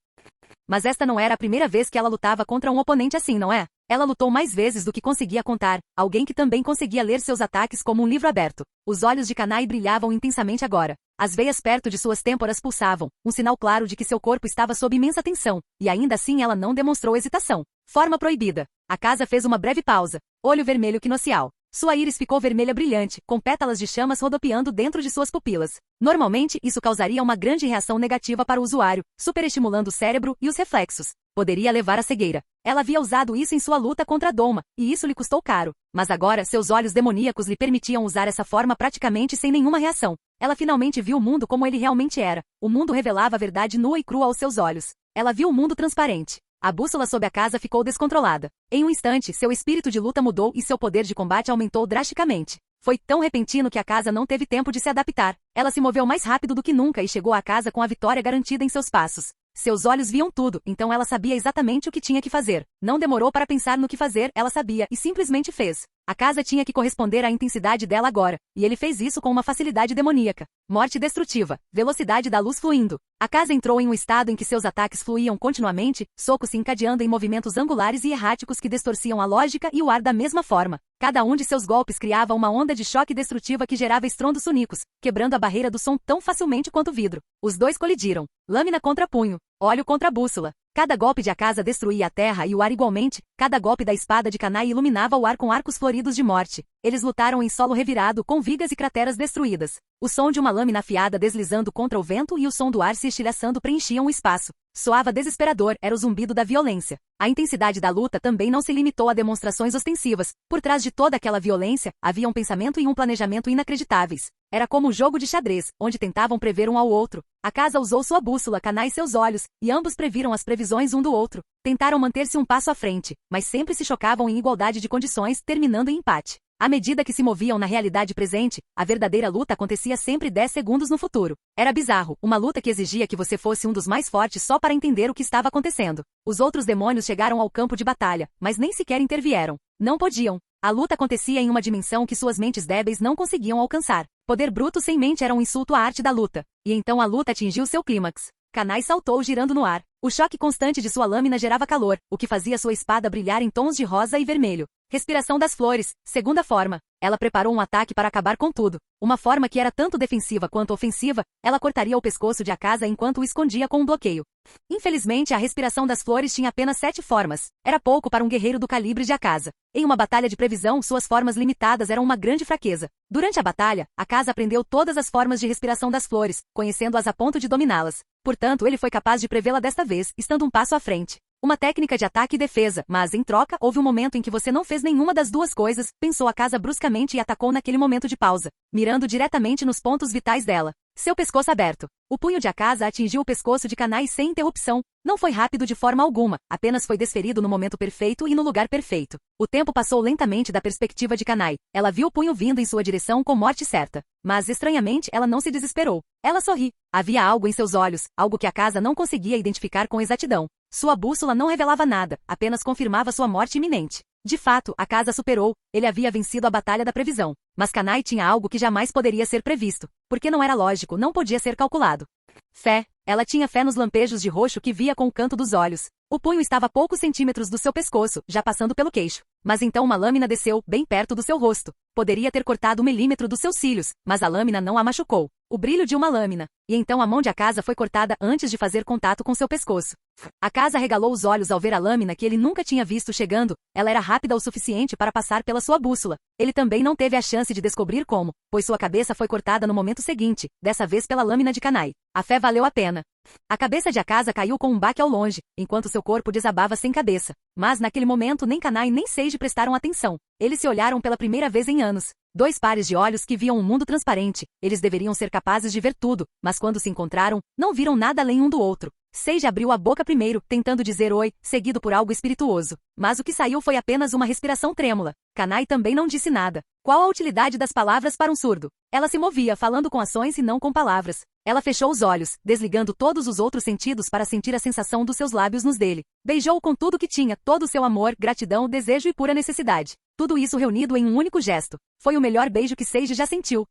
Mas esta não era a primeira vez que ela lutava contra um oponente assim, não é? Ela lutou mais vezes do que conseguia contar, alguém que também conseguia ler seus ataques como um livro aberto. Os olhos de Kanai brilhavam intensamente agora. As veias perto de suas têmporas pulsavam, um sinal claro de que seu corpo estava sob imensa tensão, e ainda assim ela não demonstrou hesitação. Forma proibida. A casa fez uma breve pausa. Olho vermelho quinocial. Sua íris ficou vermelha brilhante, com pétalas de chamas rodopiando dentro de suas pupilas. Normalmente, isso causaria uma grande reação negativa para o usuário, superestimulando o cérebro e os reflexos. Poderia levar à cegueira. Ela havia usado isso em sua luta contra Doma, e isso lhe custou caro. Mas agora, seus olhos demoníacos lhe permitiam usar essa forma praticamente sem nenhuma reação. Ela finalmente viu o mundo como ele realmente era. O mundo revelava a verdade nua e crua aos seus olhos. Ela viu o mundo transparente. A bússola sob a casa ficou descontrolada. Em um instante, seu espírito de luta mudou e seu poder de combate aumentou drasticamente. Foi tão repentino que a casa não teve tempo de se adaptar. Ela se moveu mais rápido do que nunca e chegou à casa com a vitória garantida em seus passos. Seus olhos viam tudo, então ela sabia exatamente o que tinha que fazer. Não demorou para pensar no que fazer, ela sabia e simplesmente fez. A casa tinha que corresponder à intensidade dela agora, e ele fez isso com uma facilidade demoníaca. Morte destrutiva, velocidade da luz fluindo. A casa entrou em um estado em que seus ataques fluíam continuamente, socos se encadeando em movimentos angulares e erráticos que distorciam a lógica e o ar da mesma forma. Cada um de seus golpes criava uma onda de choque destrutiva que gerava estrondos sonicos, quebrando a barreira do som tão facilmente quanto o vidro. Os dois colidiram. Lâmina contra punho, óleo contra bússola. Cada golpe de Akaza destruía a terra e o ar igualmente, cada golpe da espada de Kanai iluminava o ar com arcos floridos de morte. Eles lutaram em solo revirado com vigas e crateras destruídas. O som de uma lâmina afiada deslizando contra o vento e o som do ar se estilhaçando preenchiam o espaço. Soava desesperador, era o zumbido da violência. A intensidade da luta também não se limitou a demonstrações ostensivas. Por trás de toda aquela violência, havia um pensamento e um planejamento inacreditáveis. Era como um jogo de xadrez, onde tentavam prever um ao outro. Akaza usou sua bússola, Kanai seus olhos, e ambos previram as previsões um do outro. Tentaram manter-se um passo à frente, mas sempre se chocavam em igualdade de condições, terminando em empate. À medida que se moviam na realidade presente, a verdadeira luta acontecia sempre 10 segundos no futuro. Era bizarro, uma luta que exigia que você fosse um dos mais fortes só para entender o que estava acontecendo. Os outros demônios chegaram ao campo de batalha, mas nem sequer intervieram. Não podiam. A luta acontecia em uma dimensão que suas mentes débeis não conseguiam alcançar. Poder bruto sem mente era um insulto à arte da luta. E então a luta atingiu seu clímax. Kanai saltou girando no ar. O choque constante de sua lâmina gerava calor, o que fazia sua espada brilhar em tons de rosa e vermelho. Respiração das flores, segunda forma. Ela preparou um ataque para acabar com tudo. Uma forma que era tanto defensiva quanto ofensiva, ela cortaria o pescoço de Akaza enquanto o escondia com um bloqueio. Infelizmente, a respiração das flores tinha apenas 7 formas. Era pouco para um guerreiro do calibre de Akaza. Em uma batalha de previsão, suas formas limitadas eram uma grande fraqueza. Durante a batalha, Akaza aprendeu todas as formas de respiração das flores, conhecendo-as a ponto de dominá-las. Portanto, ele foi capaz de prevê-la desta vez, estando um passo à frente. Uma técnica de ataque e defesa, mas, em troca, houve um momento em que você não fez nenhuma das duas coisas, pensou Akaza bruscamente e atacou naquele momento de pausa, mirando diretamente nos pontos vitais dela. Seu pescoço aberto. O punho de Akaza atingiu o pescoço de Kanai sem interrupção. Não foi rápido de forma alguma, apenas foi desferido no momento perfeito e no lugar perfeito. O tempo passou lentamente da perspectiva de Kanai. Ela viu o punho vindo em sua direção com morte certa. Mas, estranhamente, ela não se desesperou. Ela sorri. Havia algo em seus olhos, algo que Akaza não conseguia identificar com exatidão. Sua bússola não revelava nada, apenas confirmava sua morte iminente. De fato, Akaza superou, ele havia vencido a batalha da previsão. Mas Kanai tinha algo que jamais poderia ser previsto, porque não era lógico, não podia ser calculado. Fé. Ela tinha fé nos lampejos de roxo que via com o canto dos olhos. O punho estava a poucos centímetros do seu pescoço, já passando pelo queixo. Mas então uma lâmina desceu, bem perto do seu rosto. Poderia ter cortado 1 milímetro dos seus cílios, mas a lâmina não a machucou. O brilho de uma lâmina. E então a mão de Akaza foi cortada antes de fazer contato com seu pescoço. Akaza regalou os olhos ao ver a lâmina que ele nunca tinha visto chegando. Ela era rápida o suficiente para passar pela sua bússola. Ele também não teve a chance de descobrir como, pois sua cabeça foi cortada no momento seguinte, dessa vez pela lâmina de Kanai. A fé valeu a pena. A cabeça de Akaza caiu com um baque ao longe, enquanto seu corpo desabava sem cabeça. Mas naquele momento nem Kanai nem Seiji prestaram atenção. Eles se olharam pela primeira vez em anos. 2 pares de olhos que viam um mundo transparente. Eles deveriam ser capazes de ver tudo, mas quando se encontraram, não viram nada além um do outro. Seiji abriu a boca primeiro, tentando dizer oi, seguido por algo espirituoso. Mas o que saiu foi apenas uma respiração trêmula. Kanai também não disse nada. Qual a utilidade das palavras para um surdo? Ela se movia, falando com ações e não com palavras. Ela fechou os olhos, desligando todos os outros sentidos para sentir a sensação dos seus lábios nos dele. Beijou-o com tudo que tinha, todo o seu amor, gratidão, desejo e pura necessidade. Tudo isso reunido em um único gesto. Foi o melhor beijo que Seiji já sentiu.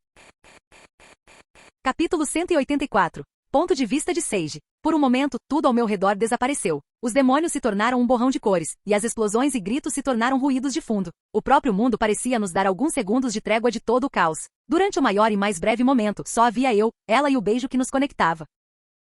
Capítulo 184. Ponto de vista de Seiji. Por um momento, tudo ao meu redor desapareceu. Os demônios se tornaram um borrão de cores, e as explosões e gritos se tornaram ruídos de fundo. O próprio mundo parecia nos dar alguns segundos de trégua de todo o caos. Durante o maior e mais breve momento, só havia eu, ela e o beijo que nos conectava.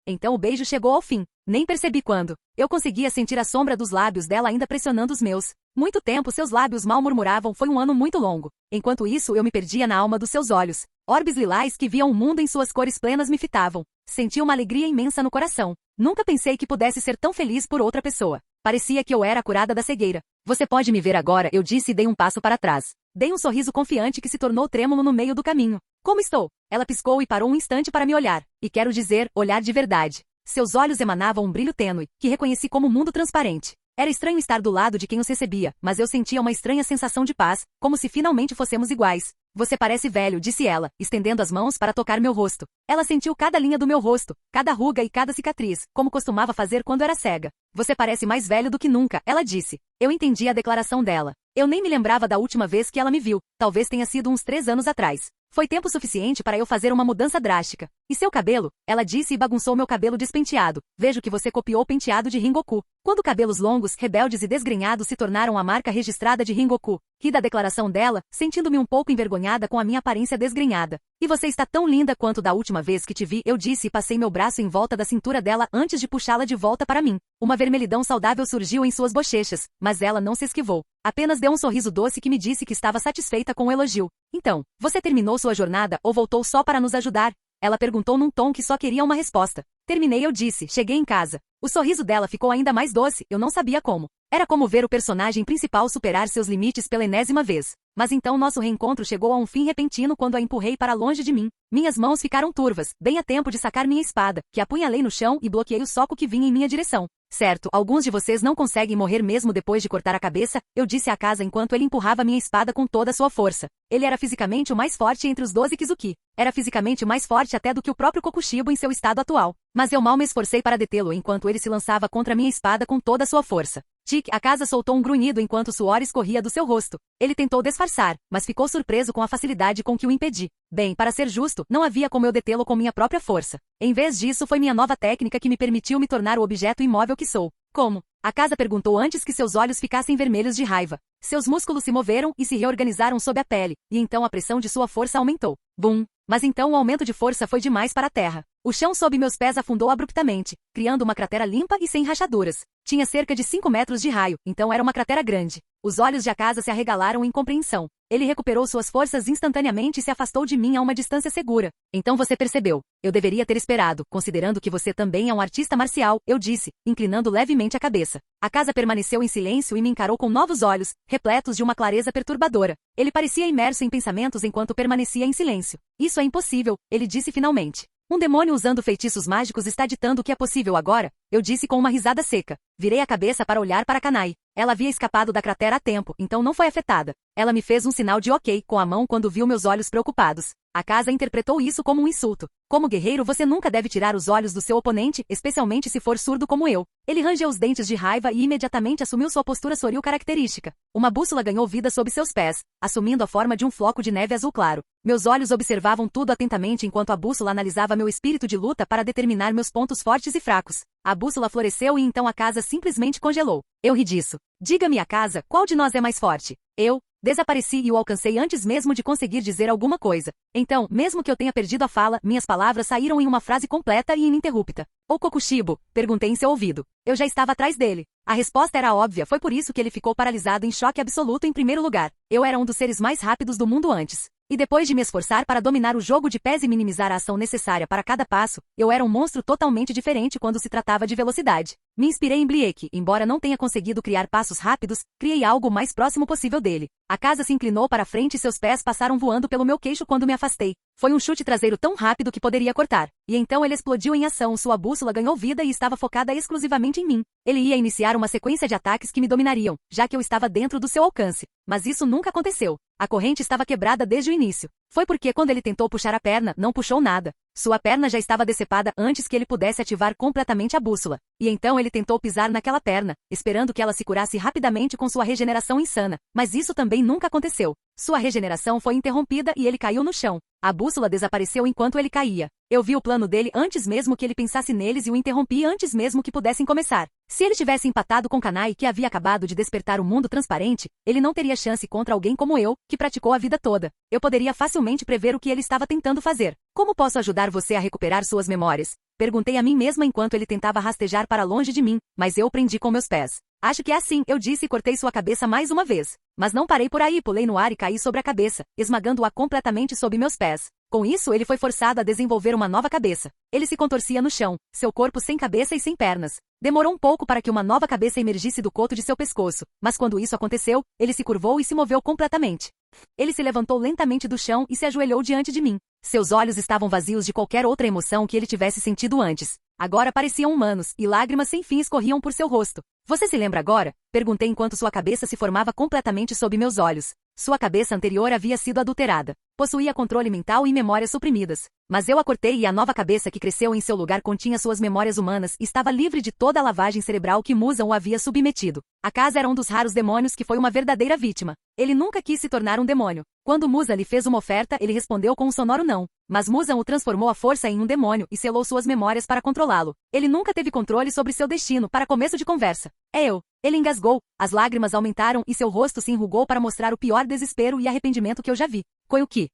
Então o beijo chegou ao fim. Nem percebi quando. Eu conseguia sentir a sombra dos lábios dela ainda pressionando os meus. Muito tempo seus lábios mal murmuravam, foi um ano muito longo. Enquanto isso eu me perdia na alma dos seus olhos. Orbes lilás que viam o mundo em suas cores plenas me fitavam. Senti uma alegria imensa no coração. Nunca pensei que pudesse ser tão feliz por outra pessoa. Parecia que eu era curada da cegueira. Você pode me ver agora, eu disse e dei um passo para trás. Dei um sorriso confiante que se tornou trêmulo no meio do caminho. Como estou? Ela piscou e parou um instante para me olhar. E quero dizer, olhar de verdade. Seus olhos emanavam um brilho tênue, que reconheci como mundo transparente. Era estranho estar do lado de quem os recebia, mas eu sentia uma estranha sensação de paz, como se finalmente fossemos iguais. Você parece velho, disse ela, estendendo as mãos para tocar meu rosto. Ela sentiu cada linha do meu rosto, cada ruga e cada cicatriz, como costumava fazer quando era cega. Você parece mais velho do que nunca, ela disse. Eu entendi a declaração dela. Eu nem me lembrava da última vez que ela me viu, talvez tenha sido uns 3 anos atrás. Foi tempo suficiente para eu fazer uma mudança drástica. E seu cabelo? Ela disse e bagunçou meu cabelo despenteado. Vejo que você copiou o penteado de Rengoku. Quando cabelos longos, rebeldes e desgrenhados se tornaram a marca registrada de Rengoku. Ri da declaração dela, sentindo-me um pouco envergonhada com a minha aparência desgrenhada. E você está tão linda quanto da última vez que te vi, eu disse e passei meu braço em volta da cintura dela antes de puxá-la de volta para mim. Uma vermelhidão saudável surgiu em suas bochechas, mas ela não se esquivou. Apenas deu um sorriso doce que me disse que estava satisfeita com o elogio. Então, você terminou sua jornada ou voltou só para nos ajudar? Ela perguntou num tom que só queria uma resposta. Terminei, eu disse, cheguei em casa. O sorriso dela ficou ainda mais doce, eu não sabia como. Era como ver o personagem principal superar seus limites pela enésima vez. Mas então nosso reencontro chegou a um fim repentino quando a empurrei para longe de mim. Minhas mãos ficaram turvas, bem a tempo de sacar minha espada, que apunhalei no chão e bloqueei o soco que vinha em minha direção. Certo, alguns de vocês não conseguem morrer mesmo depois de cortar a cabeça, eu disse à casa enquanto ele empurrava minha espada com toda a sua força. Ele era fisicamente o mais forte entre os 12 Kizuki. Era fisicamente mais forte até do que o próprio Kokushibo em seu estado atual. Mas eu mal me esforcei para detê-lo enquanto ele se lançava contra minha espada com toda a sua força. Tic, a casa soltou um grunhido enquanto o suor escorria do seu rosto. Ele tentou disfarçar, mas ficou surpreso com a facilidade com que o impedi. Bem, para ser justo, não havia como eu detê-lo com minha própria força. Em vez disso, foi minha nova técnica que me permitiu me tornar o objeto imóvel que sou. Como? A casa perguntou antes que seus olhos ficassem vermelhos de raiva. Seus músculos se moveram e se reorganizaram sob a pele, e então a pressão de sua força aumentou. Bum! Mas então o aumento de força foi demais para a terra. O chão sob meus pés afundou abruptamente, criando uma cratera limpa e sem rachaduras. Tinha cerca de 5 metros de raio, então era uma cratera grande. Os olhos de Akaza se arregalaram em compreensão. Ele recuperou suas forças instantaneamente e se afastou de mim a uma distância segura. Então você percebeu. Eu deveria ter esperado, considerando que você também é um artista marcial, eu disse, inclinando levemente a cabeça. Akaza permaneceu em silêncio e me encarou com novos olhos, repletos de uma clareza perturbadora. Ele parecia imerso em pensamentos enquanto permanecia em silêncio. Isso é impossível, ele disse finalmente. Um demônio usando feitiços mágicos está ditando o que é possível agora, eu disse com uma risada seca. Virei a cabeça para olhar para Kanai. Ela havia escapado da cratera a tempo, então não foi afetada. Ela me fez um sinal de ok com a mão quando viu meus olhos preocupados. A casa interpretou isso como um insulto. Como guerreiro você nunca deve tirar os olhos do seu oponente, especialmente se for surdo como eu. Ele rangeu os dentes de raiva e imediatamente assumiu sua postura soril característica. Uma bússola ganhou vida sob seus pés, assumindo a forma de um floco de neve azul claro. Meus olhos observavam tudo atentamente enquanto a bússola analisava meu espírito de luta para determinar meus pontos fortes e fracos. A bússola floresceu e então a casa simplesmente congelou. Eu ri disso. Diga-me, a casa, qual de nós é mais forte? Eu desapareci e o alcancei antes mesmo de conseguir dizer alguma coisa. Então, mesmo que eu tenha perdido a fala, minhas palavras saíram em uma frase completa e ininterrupta. O Kokushibo? Perguntei em seu ouvido. Eu já estava atrás dele. A resposta era óbvia, foi por isso que ele ficou paralisado em choque absoluto em primeiro lugar. Eu era um dos seres mais rápidos do mundo antes. E depois de me esforçar para dominar o jogo de pés e minimizar a ação necessária para cada passo, eu era um monstro totalmente diferente quando se tratava de velocidade. Me inspirei em Bliek, embora não tenha conseguido criar passos rápidos, criei algo o mais próximo possível dele. A casa se inclinou para frente e seus pés passaram voando pelo meu queixo quando me afastei. Foi um chute traseiro tão rápido que poderia cortar. E então ele explodiu em ação, sua bússola ganhou vida e estava focada exclusivamente em mim. Ele ia iniciar uma sequência de ataques que me dominariam, já que eu estava dentro do seu alcance. Mas isso nunca aconteceu. A corrente estava quebrada desde o início. Foi porque quando ele tentou puxar a perna, não puxou nada. Sua perna já estava decepada antes que ele pudesse ativar completamente a bússola. E então ele tentou pisar naquela perna, esperando que ela se curasse rapidamente com sua regeneração insana. Mas isso também nunca aconteceu. Sua regeneração foi interrompida e ele caiu no chão. A bússola desapareceu enquanto ele caía. Eu vi o plano dele antes mesmo que ele pensasse neles e o interrompi antes mesmo que pudessem começar. Se ele tivesse empatado com Kanai, que havia acabado de despertar o mundo transparente, ele não teria chance contra alguém como eu, que praticou a vida toda. Eu poderia facilmente prever o que ele estava tentando fazer. Como posso ajudar você a recuperar suas memórias? Perguntei a mim mesma enquanto ele tentava rastejar para longe de mim, mas eu o prendi com meus pés. Acho que é assim, eu disse e cortei sua cabeça mais uma vez. Mas não parei por aí, pulei no ar e caí sobre a cabeça, esmagando-a completamente sob meus pés. Com isso, ele foi forçado a desenvolver uma nova cabeça. Ele se contorcia no chão, seu corpo sem cabeça e sem pernas. Demorou um pouco para que uma nova cabeça emergisse do coto de seu pescoço, mas quando isso aconteceu, ele se curvou e se moveu completamente. Ele se levantou lentamente do chão e se ajoelhou diante de mim. Seus olhos estavam vazios de qualquer outra emoção que ele tivesse sentido antes. Agora pareciam humanos, e lágrimas sem fim escorriam por seu rosto. Você se lembra agora? Perguntei enquanto sua cabeça se formava completamente sob meus olhos. Sua cabeça anterior havia sido adulterada. Possuía controle mental e memórias suprimidas. Mas eu a cortei e a nova cabeça que cresceu em seu lugar continha suas memórias humanas e estava livre de toda a lavagem cerebral que Muzan o havia submetido. A casa era um dos raros demônios que foi uma verdadeira vítima. Ele nunca quis se tornar um demônio. Quando Muzan lhe fez uma oferta, ele respondeu com um sonoro não. Mas Muzan o transformou à força em um demônio e selou suas memórias para controlá-lo. Ele nunca teve controle sobre seu destino. Para começo de conversa. É eu. Ele engasgou, as lágrimas aumentaram e seu rosto se enrugou para mostrar o pior desespero e arrependimento que eu já vi. Koyuki.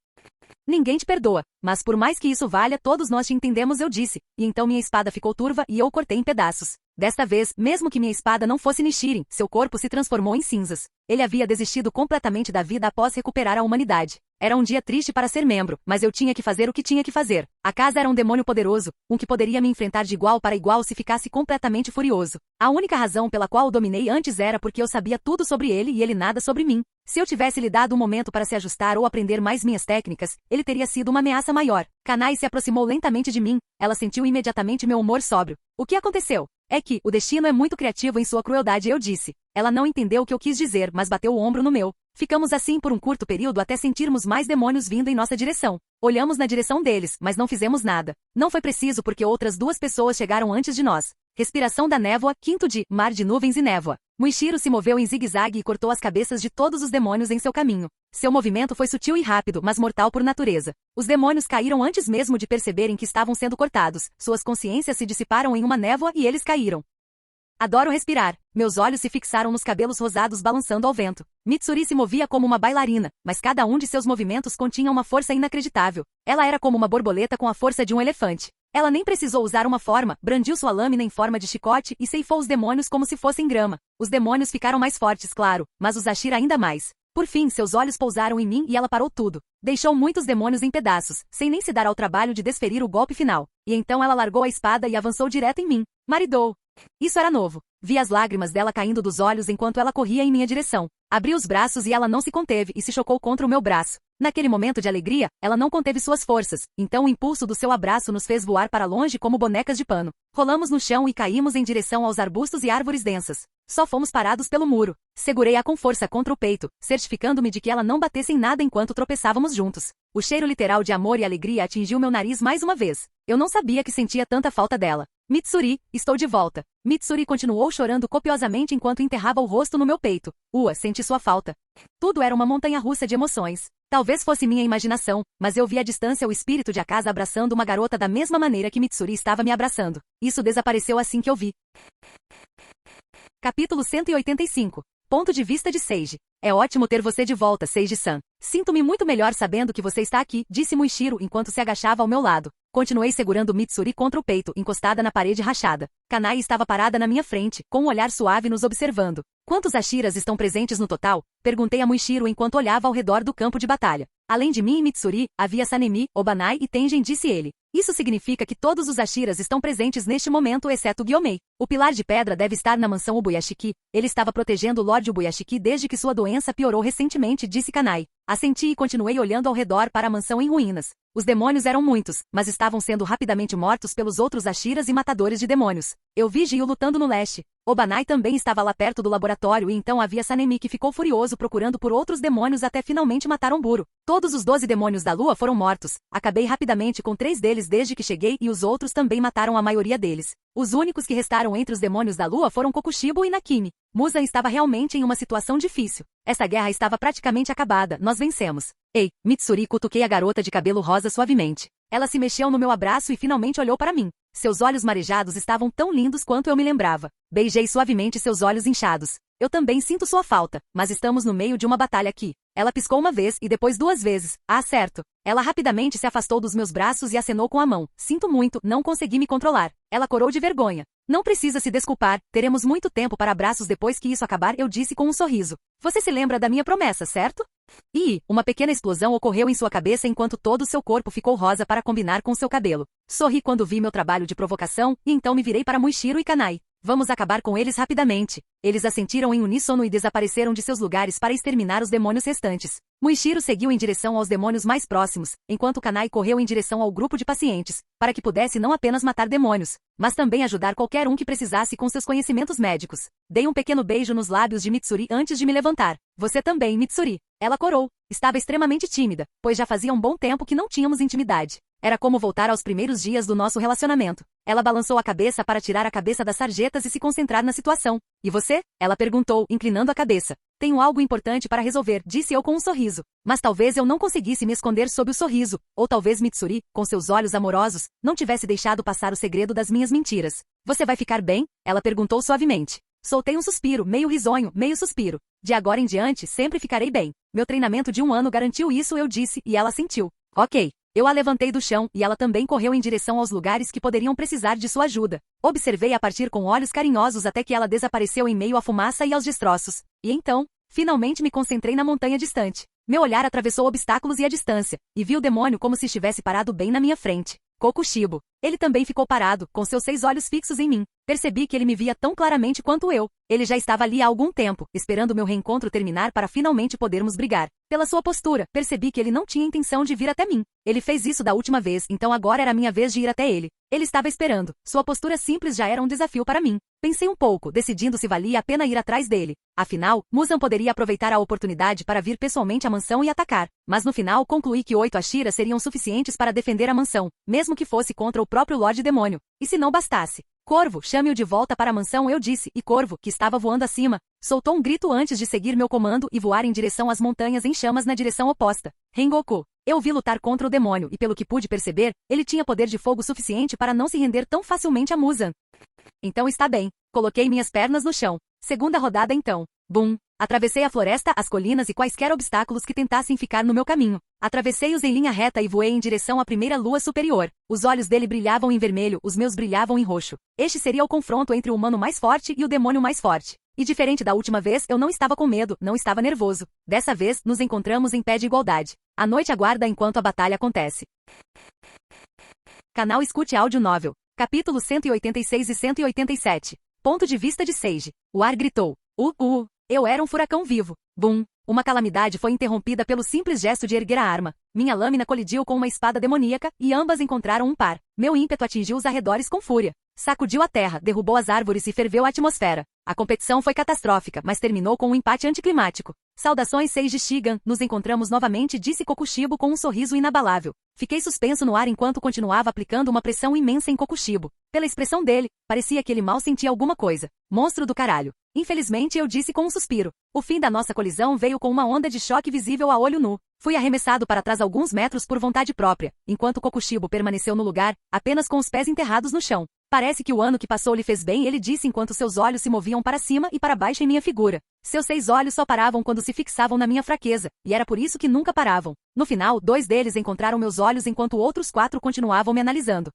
Ninguém te perdoa, mas por mais que isso valha, todos nós te entendemos, eu disse, e então minha espada ficou turva e eu o cortei em pedaços. Desta vez, mesmo que minha espada não fosse Nishirin, seu corpo se transformou em cinzas. Ele havia desistido completamente da vida após recuperar a humanidade. Era um dia triste para ser membro, mas eu tinha que fazer o que tinha que fazer. A casa era um demônio poderoso, um que poderia me enfrentar de igual para igual se ficasse completamente furioso. A única razão pela qual o dominei antes era porque eu sabia tudo sobre ele e ele nada sobre mim. Se eu tivesse lhe dado um momento para se ajustar ou aprender mais minhas técnicas, ele teria sido uma ameaça maior. Kanai se aproximou lentamente de mim, ela sentiu imediatamente meu humor sóbrio. O que aconteceu? É que, o destino é muito criativo em sua crueldade, eu disse. Ela não entendeu o que eu quis dizer, mas bateu o ombro no meu. Ficamos assim por um curto período até sentirmos mais demônios vindo em nossa direção. Olhamos na direção deles, mas não fizemos nada. Não foi preciso porque outras duas pessoas chegaram antes de nós. Respiração da névoa, quinto de mar de nuvens e névoa. Muishiro se moveu em zigue-zague e cortou as cabeças de todos os demônios em seu caminho. Seu movimento foi sutil e rápido, mas mortal por natureza. Os demônios caíram antes mesmo de perceberem que estavam sendo cortados. Suas consciências se dissiparam em uma névoa e eles caíram. Adoro respirar. Meus olhos se fixaram nos cabelos rosados balançando ao vento. Mitsuri se movia como uma bailarina, mas cada um de seus movimentos continha uma força inacreditável. Ela era como uma borboleta com a força de um elefante. Ela nem precisou usar uma forma, brandiu sua lâmina em forma de chicote e ceifou os demônios como se fossem grama. Os demônios ficaram mais fortes, claro, mas os Ashira ainda mais. Por fim, seus olhos pousaram em mim e ela parou tudo. Deixou muitos demônios em pedaços, sem nem se dar ao trabalho de desferir o golpe final. E então ela largou a espada e avançou direto em mim. Maridou. Isso era novo. Vi as lágrimas dela caindo dos olhos enquanto ela corria em minha direção. Abri os braços e ela não se conteve e se chocou contra o meu braço. Naquele momento de alegria, ela não conteve suas forças, então o impulso do seu abraço nos fez voar para longe como bonecas de pano. Rolamos no chão e caímos em direção aos arbustos e árvores densas. Só fomos parados pelo muro. Segurei-a com força contra o peito, certificando-me de que ela não batesse em nada enquanto tropeçávamos juntos. O cheiro literal de amor e alegria atingiu meu nariz mais uma vez. Eu não sabia que sentia tanta falta dela. Mitsuri, estou de volta. Mitsuri continuou chorando copiosamente enquanto enterrava o rosto no meu peito. Ua, senti sua falta. Tudo era uma montanha-russa de emoções. Talvez fosse minha imaginação, mas eu vi à distância o espírito de Akaza abraçando uma garota da mesma maneira que Mitsuri estava me abraçando. Isso desapareceu assim que eu vi. Capítulo 185. Ponto de vista de Seiji. É ótimo ter você de volta, Seiji-san. Sinto-me muito melhor sabendo que você está aqui, disse Muishiro enquanto se agachava ao meu lado. Continuei segurando Mitsuri contra o peito, encostada na parede rachada. Kanai estava parada na minha frente, com um olhar suave nos observando. Quantos Ashiras estão presentes no total? Perguntei a Muishiro enquanto olhava ao redor do campo de batalha. Além de mim e Mitsuri, havia Sanemi, Obanai e Tengen, disse ele. Isso significa que todos os Ashiras estão presentes neste momento, exceto Gyomei. O pilar de pedra deve estar na mansão Ubuyashiki. Ele estava protegendo o Lorde Ubuyashiki desde que sua doença piorou recentemente, disse Kanai. Assenti e continuei olhando ao redor para a mansão em ruínas. Os demônios eram muitos, mas estavam sendo rapidamente mortos pelos outros Ashiras e matadores de demônios. Eu vi Gyu lutando no leste. Obanai também estava lá perto do laboratório e então havia Sanemi que ficou furioso procurando por outros demônios até finalmente matar Buro. Todos os 12 demônios da lua foram mortos. Acabei rapidamente com 3 deles desde que cheguei e os outros também mataram a maioria deles. Os únicos que restaram entre os demônios da lua foram Kokushibo e Nakimi. Muzan estava realmente em uma situação difícil. Essa guerra estava praticamente acabada, nós vencemos. Ei, Mitsuri, cutuquei a garota de cabelo rosa suavemente. Ela se mexeu no meu abraço e finalmente olhou para mim. Seus olhos marejados estavam tão lindos quanto eu me lembrava. Beijei suavemente seus olhos inchados. Eu também sinto sua falta, mas estamos no meio de uma batalha aqui. Ela piscou uma vez e depois 2 vezes. Ah, certo. Ela rapidamente se afastou dos meus braços e acenou com a mão. Sinto muito, não consegui me controlar. Ela corou de vergonha. Não precisa se desculpar, teremos muito tempo para abraços depois que isso acabar, eu disse com um sorriso. Você se lembra da minha promessa, certo? E uma pequena explosão ocorreu em sua cabeça enquanto todo o seu corpo ficou rosa para combinar com seu cabelo. Sorri quando vi meu trabalho de provocação, e então me virei para Muishiro e Kanai. Vamos acabar com eles rapidamente. Eles assentiram em uníssono e desapareceram de seus lugares para exterminar os demônios restantes. Muishiro seguiu em direção aos demônios mais próximos, enquanto Kanai correu em direção ao grupo de pacientes, para que pudesse não apenas matar demônios, mas também ajudar qualquer um que precisasse com seus conhecimentos médicos. Dei um pequeno beijo nos lábios de Mitsuri antes de me levantar. Você também, Mitsuri. Ela corou. Estava extremamente tímida, pois já fazia um bom tempo que não tínhamos intimidade. Era como voltar aos primeiros dias do nosso relacionamento. Ela balançou a cabeça para tirar a cabeça das sarjetas e se concentrar na situação. E você? Ela perguntou, inclinando a cabeça. Tenho algo importante para resolver, disse eu com um sorriso. Mas talvez eu não conseguisse me esconder sob o sorriso, ou talvez Mitsuri, com seus olhos amorosos, não tivesse deixado passar o segredo das minhas mentiras. Você vai ficar bem? Ela perguntou suavemente. Soltei um suspiro, meio risonho, meio suspiro. De agora em diante, sempre ficarei bem. Meu treinamento de 1 ano garantiu isso, eu disse, e ela sentiu. Ok. Eu a levantei do chão, e ela também correu em direção aos lugares que poderiam precisar de sua ajuda. Observei a partir com olhos carinhosos até que ela desapareceu em meio à fumaça e aos destroços. E então, finalmente me concentrei na montanha distante. Meu olhar atravessou obstáculos e a distância, e vi o demônio como se estivesse parado bem na minha frente. Kokushibo. Ele também ficou parado, com seus 6 olhos fixos em mim. Percebi que ele me via tão claramente quanto eu. Ele já estava ali há algum tempo, esperando meu reencontro terminar para finalmente podermos brigar. Pela sua postura, percebi que ele não tinha intenção de vir até mim. Ele fez isso da última vez, então agora era minha vez de ir até ele. Ele estava esperando. Sua postura simples já era um desafio para mim. Pensei um pouco, decidindo se valia a pena ir atrás dele. Afinal, Muzan poderia aproveitar a oportunidade para vir pessoalmente à mansão e atacar. Mas no final concluí que 8 Ashira seriam suficientes para defender a mansão, mesmo que fosse contra o próprio Lorde Demônio. E se não bastasse? Corvo, chame-o de volta para a mansão, eu disse, e Corvo, que estava voando acima, soltou um grito antes de seguir meu comando e voar em direção às montanhas em chamas na direção oposta. Rengoku. Eu vi lutar contra o demônio e pelo que pude perceber, ele tinha poder de fogo suficiente para não se render tão facilmente a Muzan. Então está bem. Coloquei minhas pernas no chão. Segunda rodada então. Bum. Atravessei a floresta, as colinas e quaisquer obstáculos que tentassem ficar no meu caminho. Atravessei-os em linha reta e voei em direção à primeira lua superior. Os olhos dele brilhavam em vermelho, os meus brilhavam em roxo. Este seria o confronto entre o humano mais forte e o demônio mais forte. E diferente da última vez, eu não estava com medo, não estava nervoso. Dessa vez, nos encontramos em pé de igualdade. A noite aguarda enquanto a batalha acontece. Canal Escute Áudio Novel. Capítulo 186 e 187. Ponto de vista de Seiji. O ar gritou. Eu era um furacão vivo. Bum. Uma calamidade foi interrompida pelo simples gesto de erguer a arma. Minha lâmina colidiu com uma espada demoníaca, e ambas encontraram um par. Meu ímpeto atingiu os arredores com fúria. Sacudiu a terra, derrubou as árvores e ferveu a atmosfera. A competição foi catastrófica, mas terminou com um empate anticlimático. Saudações Seiji Shigan, nos encontramos novamente, disse Kokushibo com um sorriso inabalável. Fiquei suspenso no ar enquanto continuava aplicando uma pressão imensa em Kokushibo. Pela expressão dele, parecia que ele mal sentia alguma coisa. Monstro do caralho. Infelizmente eu disse com um suspiro. O fim da nossa colisão veio com uma onda de choque visível a olho nu. Fui arremessado para trás alguns metros por vontade própria, enquanto Kokushibo permaneceu no lugar, apenas com os pés enterrados no chão. Parece que o ano que passou lhe fez bem, ele disse enquanto seus olhos se moviam para cima e para baixo em minha figura. Seus 6 olhos só paravam quando se fixavam na minha fraqueza, e era por isso que nunca paravam. No final, 2 deles encontraram meus olhos enquanto outros 4 continuavam me analisando.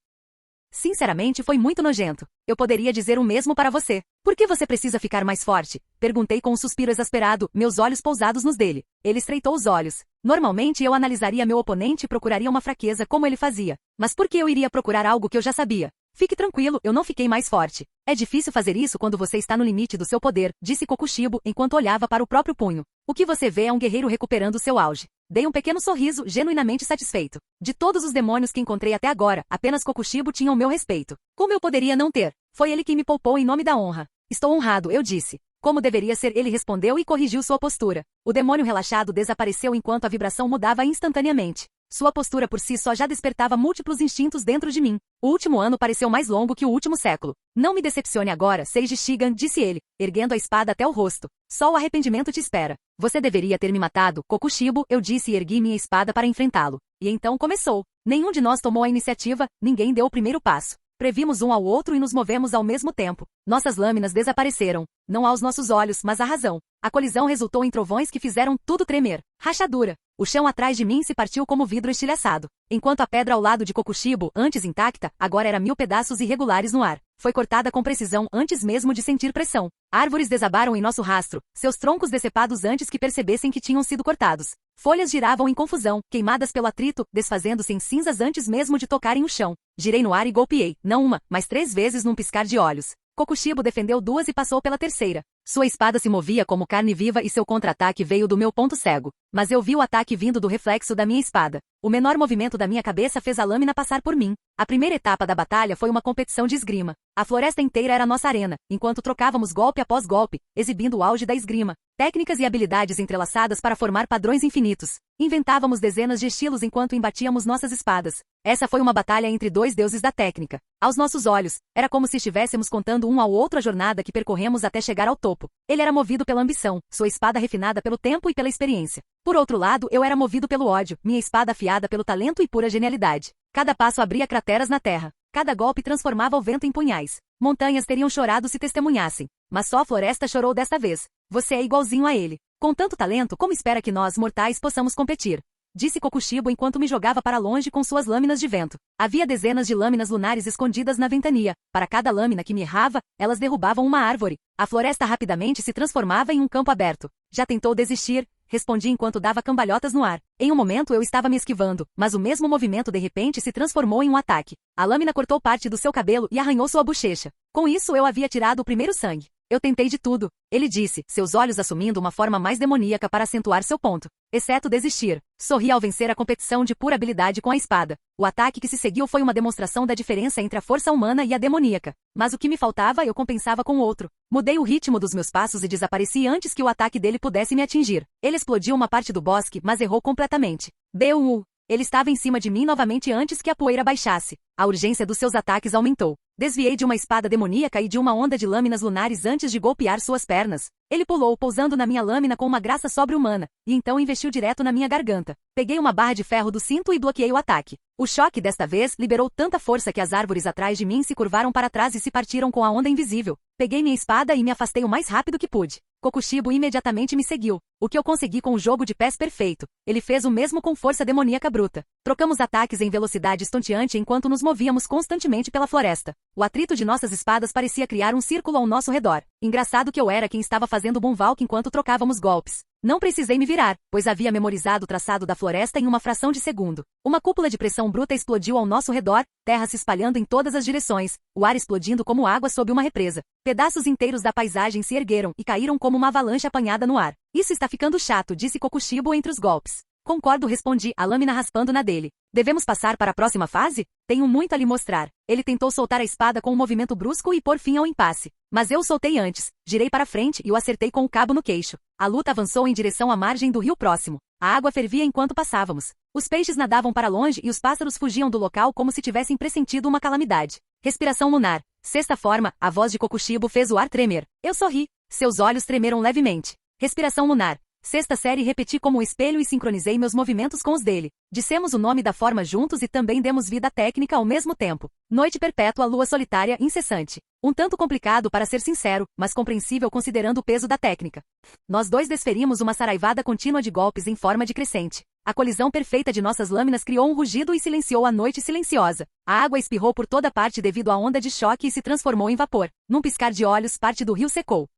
Sinceramente, foi muito nojento. Eu poderia dizer o mesmo para você. Por que você precisa ficar mais forte? Perguntei com um suspiro exasperado, meus olhos pousados nos dele. Ele estreitou os olhos. Normalmente eu analisaria meu oponente e procuraria uma fraqueza como ele fazia. Mas por que eu iria procurar algo que eu já sabia? Fique tranquilo, eu não fiquei mais forte. É difícil fazer isso quando você está no limite do seu poder, disse Kokushibo enquanto olhava para o próprio punho. O que você vê é um guerreiro recuperando seu auge. Dei um pequeno sorriso, genuinamente satisfeito. De todos os demônios que encontrei até agora, apenas Kokushibo tinha o meu respeito. Como eu poderia não ter? Foi ele quem me poupou em nome da honra. Estou honrado, eu disse. Como deveria ser, ele respondeu e corrigiu sua postura. O demônio relaxado desapareceu enquanto a vibração mudava instantaneamente. Sua postura por si só já despertava múltiplos instintos dentro de mim. O último ano pareceu mais longo que o último século. Não me decepcione agora, Seiji Shigan, disse ele, erguendo a espada até o rosto. Só o arrependimento te espera. Você deveria ter me matado, Kokushibo, eu disse e ergui minha espada para enfrentá-lo. E então começou. Nenhum de nós tomou a iniciativa, ninguém deu o primeiro passo. Previmos um ao outro e nos movemos ao mesmo tempo. Nossas lâminas desapareceram. Não aos nossos olhos, mas à razão. A colisão resultou em trovões que fizeram tudo tremer. Rachadura. O chão atrás de mim se partiu como vidro estilhaçado. Enquanto a pedra ao lado de Kokushibo, antes intacta, agora era 1000 pedaços irregulares no ar. Foi cortada com precisão antes mesmo de sentir pressão. Árvores desabaram em nosso rastro, seus troncos decepados antes que percebessem que tinham sido cortados. Folhas giravam em confusão, queimadas pelo atrito, desfazendo-se em cinzas antes mesmo de tocarem o chão. Girei no ar e golpeei, não uma, mas 3 vezes num piscar de olhos. Kokushibo defendeu duas e passou pela terceira. Sua espada se movia como carne viva e seu contra-ataque veio do meu ponto cego. Mas eu vi o ataque vindo do reflexo da minha espada. O menor movimento da minha cabeça fez a lâmina passar por mim. A primeira etapa da batalha foi uma competição de esgrima. A floresta inteira era nossa arena, enquanto trocávamos golpe após golpe, exibindo o auge da esgrima. Técnicas e habilidades entrelaçadas para formar padrões infinitos. Inventávamos dezenas de estilos enquanto embatíamos nossas espadas. Essa foi uma batalha entre dois deuses da técnica. Aos nossos olhos, era como se estivéssemos contando um ao outro a jornada que percorremos até chegar ao topo. Ele era movido pela ambição, sua espada refinada pelo tempo e pela experiência. Por outro lado, eu era movido pelo ódio, minha espada afiada pelo talento e pura genialidade. Cada passo abria crateras na terra. Cada golpe transformava o vento em punhais. Montanhas teriam chorado se testemunhassem. Mas só a floresta chorou desta vez. Você é igualzinho a ele. Com tanto talento, como espera que nós, mortais, possamos competir? Disse Kokushibo enquanto me jogava para longe com suas lâminas de vento. Havia dezenas de lâminas lunares escondidas na ventania. Para cada lâmina que me errava, elas derrubavam uma árvore. A floresta rapidamente se transformava em um campo aberto. Já tentou desistir? Respondi enquanto dava cambalhotas no ar. Em um momento eu estava me esquivando, mas o mesmo movimento de repente se transformou em um ataque. A lâmina cortou parte do seu cabelo e arranhou sua bochecha. Com isso eu havia tirado o primeiro sangue. Eu tentei de tudo, ele disse, seus olhos assumindo uma forma mais demoníaca para acentuar seu ponto. Exceto desistir. Sorri ao vencer a competição de pura habilidade com a espada. O ataque que se seguiu foi uma demonstração da diferença entre a força humana e a demoníaca. Mas o que me faltava eu compensava com outro. Mudei o ritmo dos meus passos e desapareci antes que o ataque dele pudesse me atingir. Ele explodiu uma parte do bosque, mas errou completamente. Deu. Ele estava em cima de mim novamente antes que a poeira baixasse. A urgência dos seus ataques aumentou. Desviei de uma espada demoníaca e de uma onda de lâminas lunares antes de golpear suas pernas. Ele pulou, pousando na minha lâmina com uma graça sobre-humana, e então investiu direto na minha garganta. Peguei uma barra de ferro do cinto e bloqueei o ataque. O choque desta vez liberou tanta força que as árvores atrás de mim se curvaram para trás e se partiram com a onda invisível. Peguei minha espada e me afastei o mais rápido que pude. Kokushibo imediatamente me seguiu. O que eu consegui com o jogo de pés perfeito. Ele fez o mesmo com força demoníaca bruta. Trocamos ataques em velocidade estonteante enquanto nos movíamos constantemente pela floresta. O atrito de nossas espadas parecia criar um círculo ao nosso redor. Engraçado que eu era quem estava fazendo moonwalk enquanto trocávamos golpes. Não precisei me virar, pois havia memorizado o traçado da floresta em uma fração de segundo. Uma cúpula de pressão bruta explodiu ao nosso redor, terra se espalhando em todas as direções, o ar explodindo como água sob uma represa. Pedaços inteiros da paisagem se ergueram e caíram como uma avalanche apanhada no ar. Isso está ficando chato, disse Kokushibo entre os golpes. Concordo, respondi, a lâmina raspando na dele. Devemos passar para a próxima fase? Tenho muito a lhe mostrar. Ele tentou soltar a espada com um movimento brusco e pôr fim ao impasse. Mas eu o soltei antes. Girei para frente e o acertei com o cabo no queixo. A luta avançou em direção à margem do rio próximo. A água fervia enquanto passávamos. Os peixes nadavam para longe e os pássaros fugiam do local como se tivessem pressentido uma calamidade. Respiração lunar. Sexta forma, a voz de Kokushibo fez o ar tremer. Eu sorri. Seus olhos tremeram levemente. Respiração lunar. Sexta série, repeti como um espelho e sincronizei meus movimentos com os dele. Dissemos o nome da forma juntos e também demos vida à técnica ao mesmo tempo. Noite perpétua, lua solitária, incessante. Um tanto complicado para ser sincero, mas compreensível considerando o peso da técnica. Nós dois desferimos uma saraivada contínua de golpes em forma de crescente. A colisão perfeita de nossas lâminas criou um rugido e silenciou a noite silenciosa. A água espirrou por toda parte devido à onda de choque e se transformou em vapor. Num piscar de olhos, parte do rio secou.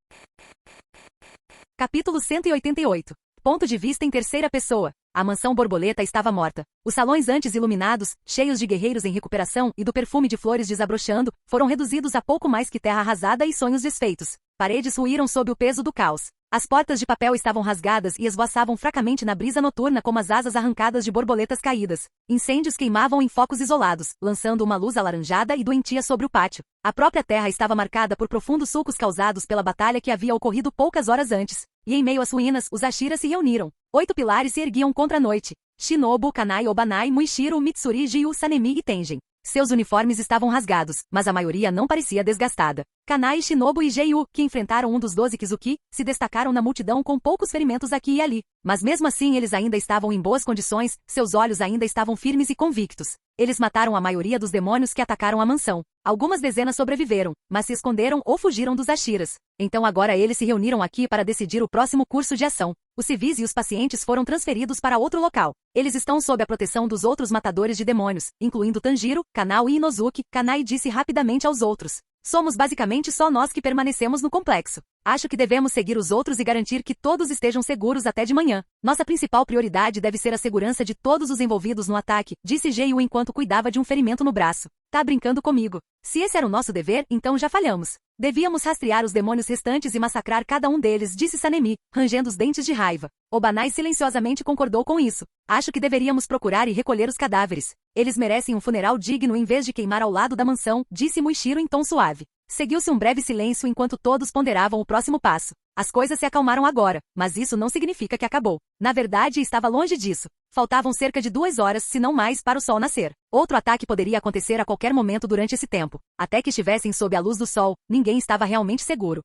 Capítulo 188. Ponto de vista em terceira pessoa. A mansão borboleta estava morta. Os salões antes iluminados, cheios de guerreiros em recuperação e do perfume de flores desabrochando, foram reduzidos a pouco mais que terra arrasada e sonhos desfeitos. Paredes ruíram sob o peso do caos. As portas de papel estavam rasgadas e esvoaçavam fracamente na brisa noturna como as asas arrancadas de borboletas caídas. Incêndios queimavam em focos isolados, lançando uma luz alaranjada e doentia sobre o pátio. A própria terra estava marcada por profundos sulcos causados pela batalha que havia ocorrido poucas horas antes. E em meio às ruínas, os Ashiras se reuniram. 8 pilares se erguiam contra a noite. Shinobu, Kanai, Obanai, Muishiro, Mitsuri, Jiu, Sanemi e Tengen. Seus uniformes estavam rasgados, mas a maioria não parecia desgastada. Kanai, Shinobu e Jiu, que enfrentaram um dos 12 Kizuki, se destacaram na multidão com poucos ferimentos aqui e ali. Mas mesmo assim eles ainda estavam em boas condições, seus olhos ainda estavam firmes e convictos. Eles mataram a maioria dos demônios que atacaram a mansão. Algumas dezenas sobreviveram, mas se esconderam ou fugiram dos Ashiras. Então agora eles se reuniram aqui para decidir o próximo curso de ação. Os civis e os pacientes foram transferidos para outro local. Eles estão sob a proteção dos outros matadores de demônios, incluindo Tanjiro, Kanao e Inozuki. Kanai disse rapidamente aos outros. Somos basicamente só nós que permanecemos no complexo. Acho que devemos seguir os outros e garantir que todos estejam seguros até de manhã. Nossa principal prioridade deve ser a segurança de todos os envolvidos no ataque, disse Ji-Yu enquanto cuidava de um ferimento no braço. Tá brincando comigo. Se esse era o nosso dever, então já falhamos. Devíamos rastrear os demônios restantes e massacrar cada um deles, disse Sanemi, rangendo os dentes de raiva. Obanai silenciosamente concordou com isso. Acho que deveríamos procurar e recolher os cadáveres. Eles merecem um funeral digno em vez de queimar ao lado da mansão, disse Muichiro em tom suave. Seguiu-se um breve silêncio enquanto todos ponderavam o próximo passo. As coisas se acalmaram agora, mas isso não significa que acabou. Na verdade, estava longe disso. Faltavam cerca de 2 horas, se não mais, para o sol nascer. Outro ataque poderia acontecer a qualquer momento durante esse tempo. Até que estivessem sob a luz do sol, ninguém estava realmente seguro.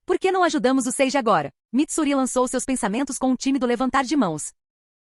Por que não ajudamos o Seiji agora? Mitsuri lançou seus pensamentos com um tímido levantar de mãos.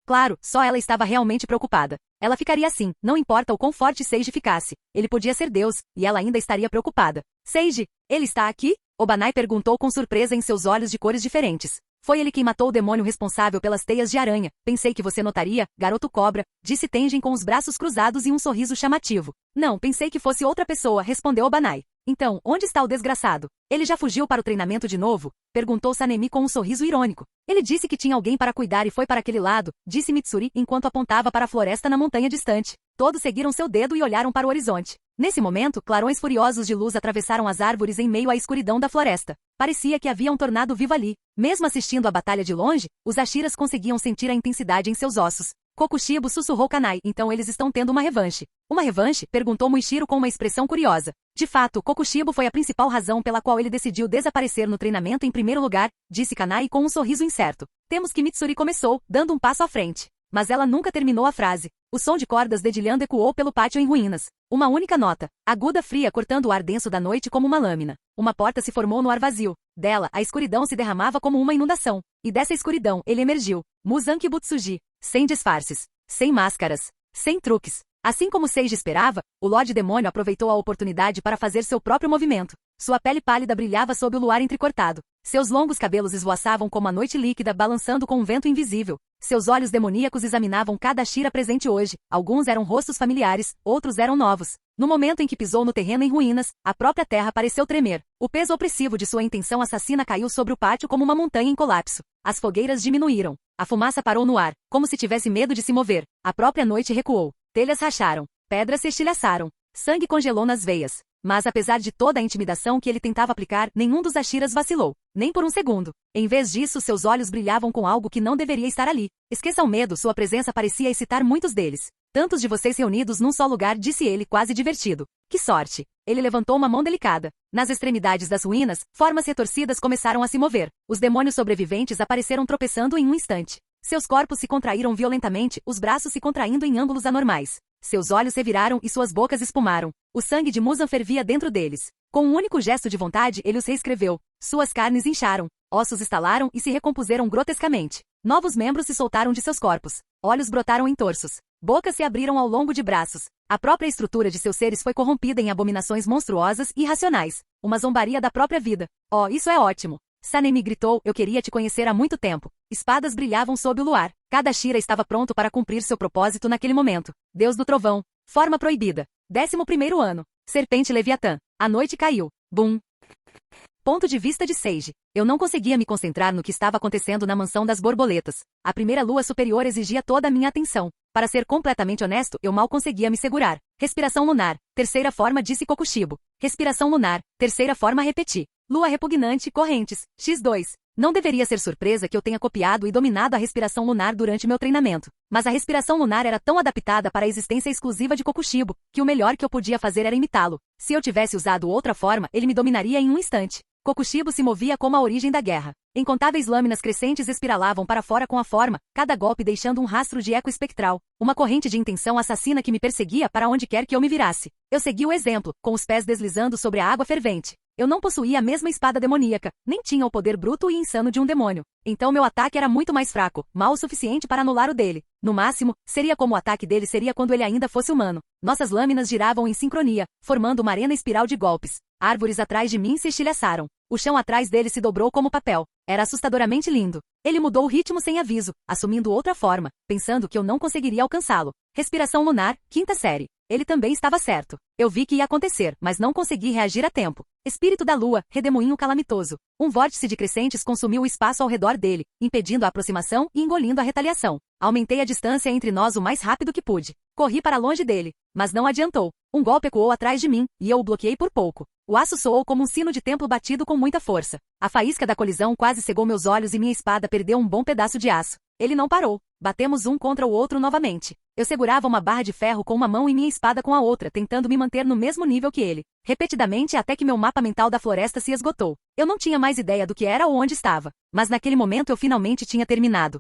Claro, só ela estava realmente preocupada. Ela ficaria assim, não importa o quão forte Seiji ficasse. Ele podia ser Deus, e ela ainda estaria preocupada. Seiji, ele está aqui? Obanai perguntou com surpresa em seus olhos de cores diferentes. Foi ele quem matou o demônio responsável pelas teias de aranha. Pensei que você notaria, garoto cobra, disse Tenjin com os braços cruzados e um sorriso chamativo. Não, pensei que fosse outra pessoa, respondeu Obanai. Então, onde está o desgraçado? Ele já fugiu para o treinamento de novo? Perguntou Sanemi com um sorriso irônico. Ele disse que tinha alguém para cuidar e foi para aquele lado, disse Mitsuri enquanto apontava para a floresta na montanha distante. Todos seguiram seu dedo e olharam para o horizonte. Nesse momento, clarões furiosos de luz atravessaram as árvores em meio à escuridão da floresta. Parecia que havia um tornado vivo ali. Mesmo assistindo à batalha de longe, os Ashiras conseguiam sentir a intensidade em seus ossos. Kokushibo sussurrou Kanai, então eles estão tendo uma revanche. Uma revanche? Perguntou Muichiro com uma expressão curiosa. De fato, Kokushibo foi a principal razão pela qual ele decidiu desaparecer no treinamento em primeiro lugar, disse Kanai com um sorriso incerto. Temos que Mitsuri começou, dando um passo à frente. Mas ela nunca terminou a frase. O som de cordas dedilhando ecoou pelo pátio em ruínas. Uma única nota, aguda fria cortando o ar denso da noite como uma lâmina. Uma porta se formou no ar vazio. Dela, a escuridão se derramava como uma inundação. E dessa escuridão, ele emergiu. Muzan Kibutsuji. Sem disfarces. Sem máscaras. Sem truques. Assim como Seiji esperava, o Lorde Demônio aproveitou a oportunidade para fazer seu próprio movimento. Sua pele pálida brilhava sob o luar entrecortado. Seus longos cabelos esvoaçavam como a noite líquida balançando com um vento invisível. Seus olhos demoníacos examinavam cada Ashira presente hoje. Alguns eram rostos familiares, outros eram novos. No momento em que pisou no terreno em ruínas, a própria terra pareceu tremer. O peso opressivo de sua intenção assassina caiu sobre o pátio como uma montanha em colapso. As fogueiras diminuíram. A fumaça parou no ar, como se tivesse medo de se mover. A própria noite recuou. Telhas racharam. Pedras se estilhaçaram. Sangue congelou nas veias. Mas apesar de toda a intimidação que ele tentava aplicar, nenhum dos Ashiras vacilou. Nem por um segundo. Em vez disso, seus olhos brilhavam com algo que não deveria estar ali. Esqueça o medo, sua presença parecia excitar muitos deles. Tantos de vocês reunidos num só lugar, disse ele quase divertido. Que sorte! Ele levantou uma mão delicada. Nas extremidades das ruínas, formas retorcidas começaram a se mover. Os demônios sobreviventes apareceram tropeçando em um instante. Seus corpos se contraíram violentamente, os braços se contraindo em ângulos anormais. Seus olhos reviraram e suas bocas espumaram. O sangue de Muzan fervia dentro deles. Com um único gesto de vontade, ele os reescreveu. Suas carnes incharam, ossos estalaram e se recompuseram grotescamente. Novos membros se soltaram de seus corpos. Olhos brotaram em torsos. Bocas se abriram ao longo de braços. A própria estrutura de seus seres foi corrompida em abominações monstruosas e irracionais. Uma zombaria da própria vida. Oh, isso é ótimo! Sanemi gritou, eu queria te conhecer há muito tempo. Espadas brilhavam sob o luar. Cada Ashira estava pronto para cumprir seu propósito naquele momento. Deus do trovão. Forma proibida. 11º ano. Serpente Leviatã. A noite caiu. Bum. Ponto de vista de Seiji. Eu não conseguia me concentrar no que estava acontecendo na mansão das borboletas. A primeira lua superior exigia toda a minha atenção. Para ser completamente honesto, eu mal conseguia me segurar. Respiração lunar. Terceira forma, disse Kokushibo. Respiração lunar. Terceira forma, repeti. Lua repugnante, correntes. X2. Não deveria ser surpresa que eu tenha copiado e dominado a respiração lunar durante meu treinamento. Mas a respiração lunar era tão adaptada para a existência exclusiva de Kokushibo, que o melhor que eu podia fazer era imitá-lo. Se eu tivesse usado outra forma, ele me dominaria em um instante. Kokushibo se movia como a origem da guerra. Incontáveis lâminas crescentes espiralavam para fora com a forma, cada golpe deixando um rastro de eco espectral. Uma corrente de intenção assassina que me perseguia para onde quer que eu me virasse. Eu segui o exemplo, com os pés deslizando sobre a água fervente. Eu não possuía a mesma espada demoníaca, nem tinha o poder bruto e insano de um demônio. Então meu ataque era muito mais fraco, mal o suficiente para anular o dele. No máximo, seria como o ataque dele seria quando ele ainda fosse humano. Nossas lâminas giravam em sincronia, formando uma arena espiral de golpes. Árvores atrás de mim se estilhaçaram. O chão atrás dele se dobrou como papel. Era assustadoramente lindo. Ele mudou o ritmo sem aviso, assumindo outra forma, pensando que eu não conseguiria alcançá-lo. Respiração lunar, quinta série. Ele também estava certo. Eu vi que ia acontecer, mas não consegui reagir a tempo. Espírito da lua, redemoinho calamitoso. Um vórtice de crescentes consumiu o espaço ao redor dele, impedindo a aproximação e engolindo a retaliação. Aumentei a distância entre nós o mais rápido que pude. Corri para longe dele, mas não adiantou. Um golpe ecoou atrás de mim, e eu o bloqueei por pouco. O aço soou como um sino de templo batido com muita força. A faísca da colisão quase cegou meus olhos e minha espada perdeu um bom pedaço de aço. Ele não parou. Batemos um contra o outro novamente. Eu segurava uma barra de ferro com uma mão e minha espada com a outra, tentando me manter no mesmo nível que ele. Repetidamente até que meu mapa mental da floresta se esgotou. Eu não tinha mais ideia do que era ou onde estava. Mas naquele momento eu finalmente tinha terminado.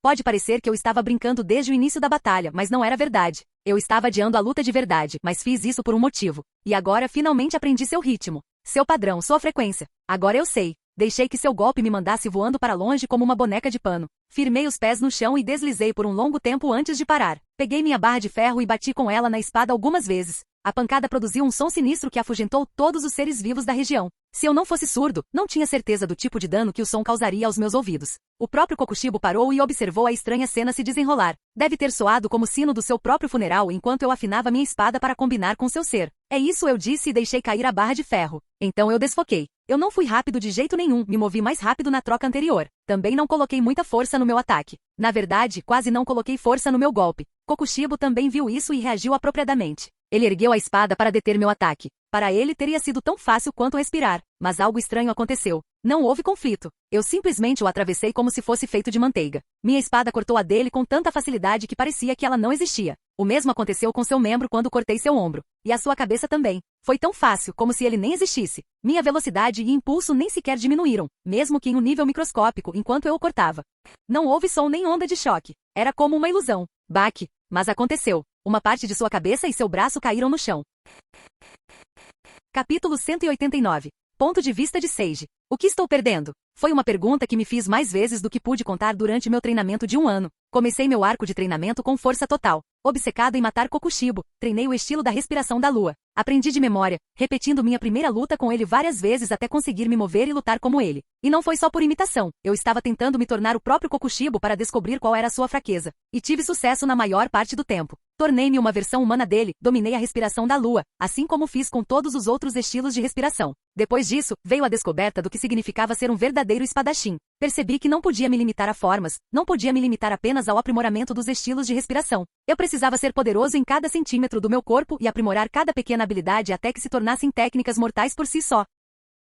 Pode parecer que eu estava brincando desde o início da batalha, mas não era verdade. Eu estava adiando a luta de verdade, mas fiz isso por um motivo. E agora finalmente aprendi seu ritmo, seu padrão, sua frequência. Agora eu sei. Deixei que seu golpe me mandasse voando para longe como uma boneca de pano. Firmei os pés no chão e deslizei por um longo tempo antes de parar. Peguei minha barra de ferro e bati com ela na espada algumas vezes. A pancada produziu um som sinistro que afugentou todos os seres vivos da região. Se eu não fosse surdo, não tinha certeza do tipo de dano que o som causaria aos meus ouvidos. O próprio Kokushibo parou e observou a estranha cena se desenrolar. Deve ter soado como sino do seu próprio funeral enquanto eu afinava minha espada para combinar com seu ser. É isso, eu disse e deixei cair a barra de ferro. Então eu desfoquei. Eu não fui rápido de jeito nenhum, me movi mais rápido na troca anterior. Também não coloquei muita força no meu ataque. Na verdade, quase não coloquei força no meu golpe. Kokushibo também viu isso e reagiu apropriadamente. Ele ergueu a espada para deter meu ataque. Para ele teria sido tão fácil quanto respirar, mas algo estranho aconteceu. Não houve conflito. Eu simplesmente o atravessei como se fosse feito de manteiga. Minha espada cortou a dele com tanta facilidade que parecia que ela não existia. O mesmo aconteceu com seu membro quando cortei seu ombro. E a sua cabeça também. Foi tão fácil, como se ele nem existisse. Minha velocidade e impulso nem sequer diminuíram, mesmo que em um nível microscópico, enquanto eu o cortava. Não houve som nem onda de choque. Era como uma ilusão. Baque. Mas aconteceu. Uma parte de sua cabeça e seu braço caíram no chão. Capítulo 189. Ponto de vista de Seiji. O que estou perdendo? Foi uma pergunta que me fiz mais vezes do que pude contar durante meu treinamento de 1 ano. Comecei meu arco de treinamento com força total. Obcecado em matar Kokushibo, treinei o estilo da respiração da lua. Aprendi de memória, repetindo minha primeira luta com ele várias vezes até conseguir me mover e lutar como ele. E não foi só por imitação, eu estava tentando me tornar o próprio Kokushibo para descobrir qual era a sua fraqueza. E tive sucesso na maior parte do tempo. Tornei-me uma versão humana dele, dominei a respiração da lua, assim como fiz com todos os outros estilos de respiração. Depois disso, veio a descoberta do que significava ser um verdadeiro espadachim. Percebi que não podia me limitar a formas, não podia me limitar apenas ao aprimoramento dos estilos de respiração. Eu precisava ser poderoso em cada centímetro do meu corpo e aprimorar cada pequena habilidade até que se tornassem técnicas mortais por si só.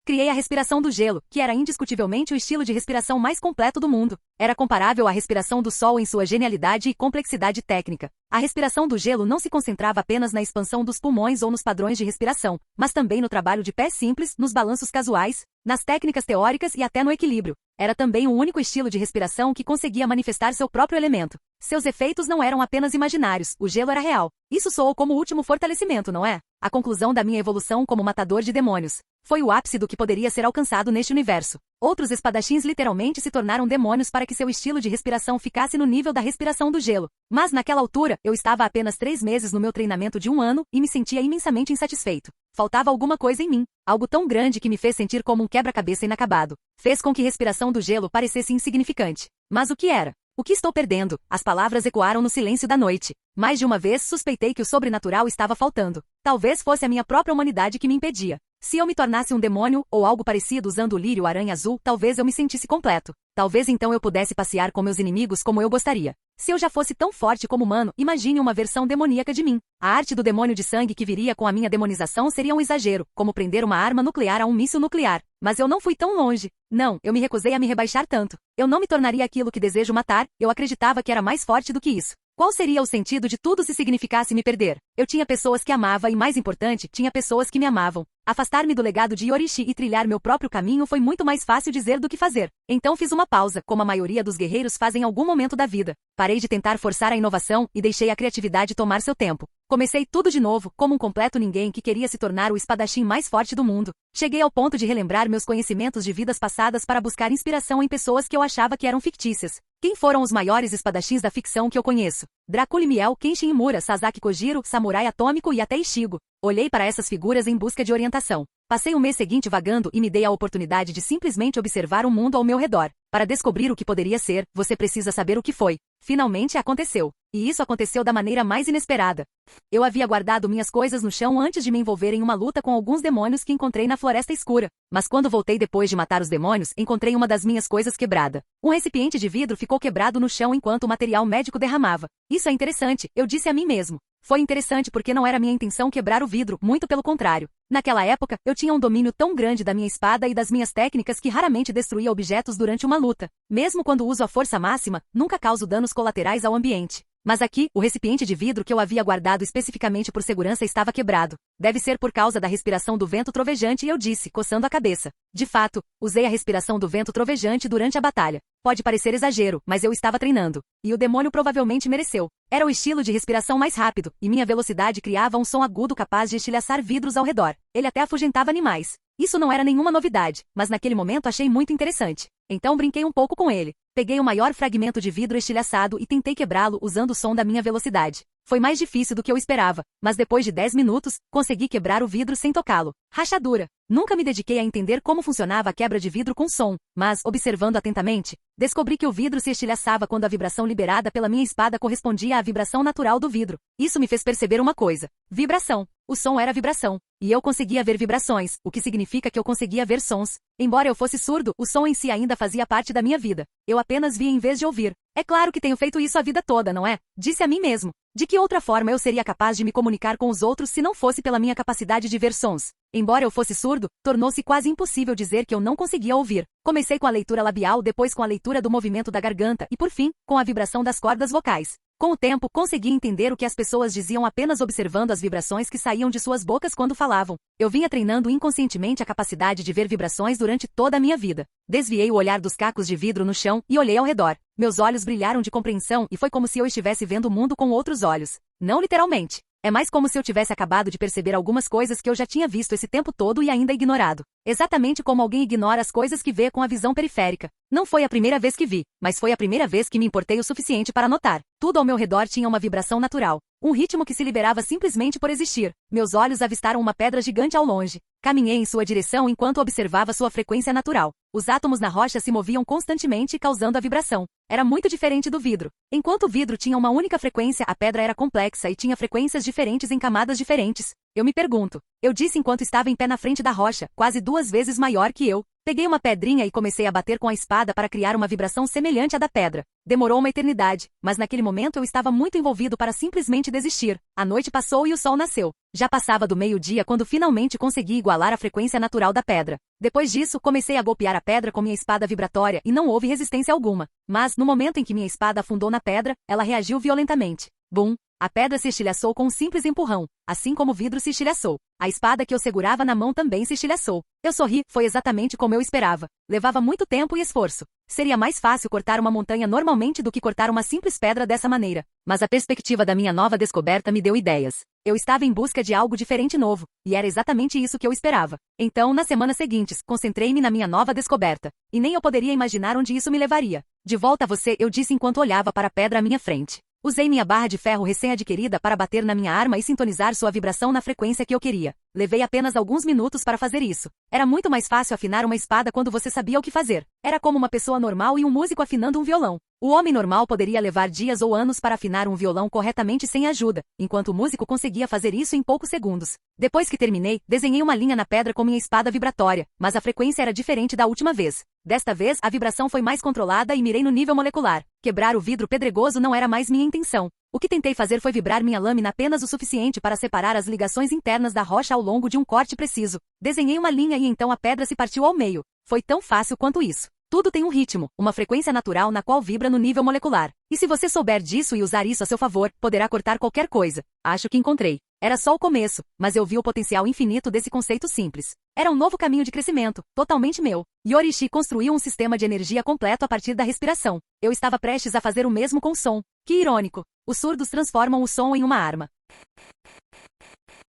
Criei a respiração do gelo, que era indiscutivelmente o estilo de respiração mais completo do mundo. Era comparável à respiração do sol em sua genialidade e complexidade técnica. A respiração do gelo não se concentrava apenas na expansão dos pulmões ou nos padrões de respiração, mas também no trabalho de pés simples, nos balanços casuais, nas técnicas teóricas e até no equilíbrio. Era também o único estilo de respiração que conseguia manifestar seu próprio elemento. Seus efeitos não eram apenas imaginários, o gelo era real. Isso soou como o último fortalecimento, não é? A conclusão da minha evolução como matador de demônios. Foi o ápice do que poderia ser alcançado neste universo. Outros espadachins literalmente se tornaram demônios para que seu estilo de respiração ficasse no nível da respiração do gelo. Mas naquela altura, eu estava há apenas 3 meses no meu treinamento de 1 ano e me sentia imensamente insatisfeito. Faltava alguma coisa em mim, algo tão grande que me fez sentir como um quebra-cabeça inacabado. Fez com que a respiração do gelo parecesse insignificante. Mas o que era? O que estou perdendo? As palavras ecoaram no silêncio da noite. Mais de uma vez suspeitei que o sobrenatural estava faltando. Talvez fosse a minha própria humanidade que me impedia. Se eu me tornasse um demônio, ou algo parecido usando o lírio aranha azul, talvez eu me sentisse completo. Talvez então eu pudesse passear com meus inimigos como eu gostaria. Se eu já fosse tão forte como humano, imagine uma versão demoníaca de mim. A arte do demônio de sangue que viria com a minha demonização seria um exagero, como prender uma arma nuclear a um míssil nuclear. Mas eu não fui tão longe. Não, eu me recusei a me rebaixar tanto. Eu não me tornaria aquilo que desejo matar, eu acreditava que era mais forte do que isso. Qual seria o sentido de tudo se significasse me perder? Eu tinha pessoas que amava e, mais importante, tinha pessoas que me amavam. Afastar-me do legado de Yorishi e trilhar meu próprio caminho foi muito mais fácil dizer do que fazer. Então fiz uma pausa, como a maioria dos guerreiros fazem em algum momento da vida. Parei de tentar forçar a inovação e deixei a criatividade tomar seu tempo. Comecei tudo de novo, como um completo ninguém que queria se tornar o espadachim mais forte do mundo. Cheguei ao ponto de relembrar meus conhecimentos de vidas passadas para buscar inspiração em pessoas que eu achava que eram fictícias. Quem foram os maiores espadachins da ficção que eu conheço? Dracula Miel, Kenshin Imura, Sasaki Kojiro, Samurai Atômico e até Ichigo. Olhei para essas figuras em busca de orientação. Passei o mês seguinte vagando e me dei a oportunidade de simplesmente observar o mundo ao meu redor. Para descobrir o que poderia ser, você precisa saber o que foi. Finalmente aconteceu. E isso aconteceu da maneira mais inesperada. Eu havia guardado minhas coisas no chão antes de me envolver em uma luta com alguns demônios que encontrei na floresta escura. Mas quando voltei depois de matar os demônios, encontrei uma das minhas coisas quebrada. Um recipiente de vidro ficou quebrado no chão enquanto o material médico derramava. Isso é interessante, eu disse a mim mesmo. Foi interessante porque não era minha intenção quebrar o vidro, muito pelo contrário. Naquela época, eu tinha um domínio tão grande da minha espada e das minhas técnicas que raramente destruía objetos durante uma luta. Mesmo quando uso a força máxima, nunca causo danos colaterais ao ambiente. Mas aqui, o recipiente de vidro que eu havia guardado especificamente por segurança estava quebrado. Deve ser por causa da respiração do vento trovejante, eu disse, coçando a cabeça. De fato, usei a respiração do vento trovejante durante a batalha. Pode parecer exagero, mas eu estava treinando. E o demônio provavelmente mereceu. Era o estilo de respiração mais rápido, e minha velocidade criava um som agudo capaz de estilhaçar vidros ao redor. Ele até afugentava animais. Isso não era nenhuma novidade, mas naquele momento achei muito interessante. Então brinquei um pouco com ele. Peguei o maior fragmento de vidro estilhaçado e tentei quebrá-lo usando o som da minha velocidade. Foi mais difícil do que eu esperava, mas depois de 10 minutos, consegui quebrar o vidro sem tocá-lo. Rachadura. Nunca me dediquei a entender como funcionava a quebra de vidro com som, mas, observando atentamente, descobri que o vidro se estilhaçava quando a vibração liberada pela minha espada correspondia à vibração natural do vidro. Isso me fez perceber uma coisa. Vibração. O som era vibração. E eu conseguia ver vibrações, o que significa que eu conseguia ver sons. Embora eu fosse surdo, o som em si ainda fazia parte da minha vida. Eu apenas via em vez de ouvir. É claro que tenho feito isso a vida toda, não é? Disse a mim mesmo. De que outra forma eu seria capaz de me comunicar com os outros se não fosse pela minha capacidade de ver sons? Embora eu fosse surdo, tornou-se quase impossível dizer que eu não conseguia ouvir. Comecei com a leitura labial, depois com a leitura do movimento da garganta e, por fim, com a vibração das cordas vocais. Com o tempo, consegui entender o que as pessoas diziam apenas observando as vibrações que saíam de suas bocas quando falavam. Eu vinha treinando inconscientemente a capacidade de ver vibrações durante toda a minha vida. Desviei o olhar dos cacos de vidro no chão e olhei ao redor. Meus olhos brilharam de compreensão e foi como se eu estivesse vendo o mundo com outros olhos. Não literalmente. É mais como se eu tivesse acabado de perceber algumas coisas que eu já tinha visto esse tempo todo e ainda ignorado. Exatamente como alguém ignora as coisas que vê com a visão periférica. Não foi a primeira vez que vi, mas foi a primeira vez que me importei o suficiente para notar. Tudo ao meu redor tinha uma vibração natural. Um ritmo que se liberava simplesmente por existir. Meus olhos avistaram uma pedra gigante ao longe. Caminhei em sua direção enquanto observava sua frequência natural. Os átomos na rocha se moviam constantemente, causando a vibração. Era muito diferente do vidro. Enquanto o vidro tinha uma única frequência, a pedra era complexa e tinha frequências diferentes em camadas diferentes. Eu me pergunto. Eu disse enquanto estava em pé na frente da rocha, quase 2 vezes maior que eu. Peguei uma pedrinha e comecei a bater com a espada para criar uma vibração semelhante à da pedra. Demorou uma eternidade, mas naquele momento eu estava muito envolvido para simplesmente desistir. A noite passou e o sol nasceu. Já passava do meio-dia quando finalmente consegui igualar a frequência natural da pedra. Depois disso, comecei a golpear a pedra com minha espada vibratória e não houve resistência alguma. Mas, no momento em que minha espada afundou na pedra, ela reagiu violentamente. Bum! A pedra se estilhaçou com um simples empurrão, assim como o vidro se estilhaçou. A espada que eu segurava na mão também se estilhaçou. Eu sorri, foi exatamente como eu esperava. Levava muito tempo e esforço. Seria mais fácil cortar uma montanha normalmente do que cortar uma simples pedra dessa maneira. Mas a perspectiva da minha nova descoberta me deu ideias. Eu estava em busca de algo diferente e novo, e era exatamente isso que eu esperava. Então, nas semanas seguintes, concentrei-me na minha nova descoberta. E nem eu poderia imaginar onde isso me levaria. De volta a você, eu disse enquanto olhava para a pedra à minha frente. Usei minha barra de ferro recém-adquirida para bater na minha arma e sintonizar sua vibração na frequência que eu queria. Levei apenas alguns minutos para fazer isso. Era muito mais fácil afinar uma espada quando você sabia o que fazer. Era como uma pessoa normal e um músico afinando um violão. O homem normal poderia levar dias ou anos para afinar um violão corretamente sem ajuda, enquanto o músico conseguia fazer isso em poucos segundos. Depois que terminei, desenhei uma linha na pedra com minha espada vibratória, mas a frequência era diferente da última vez. Desta vez, a vibração foi mais controlada e mirei no nível molecular. Quebrar o vidro pedregoso não era mais minha intenção. O que tentei fazer foi vibrar minha lâmina apenas o suficiente para separar as ligações internas da rocha ao longo de um corte preciso. Desenhei uma linha e então a pedra se partiu ao meio. Foi tão fácil quanto isso. Tudo tem um ritmo, uma frequência natural na qual vibra no nível molecular. E se você souber disso e usar isso a seu favor, poderá cortar qualquer coisa. Acho que encontrei. Era só o começo, mas eu vi o potencial infinito desse conceito simples. Era um novo caminho de crescimento, totalmente meu. Yorishi construiu um sistema de energia completo a partir da respiração. Eu estava prestes a fazer o mesmo com o som. Que irônico. Os surdos transformam o som em uma arma.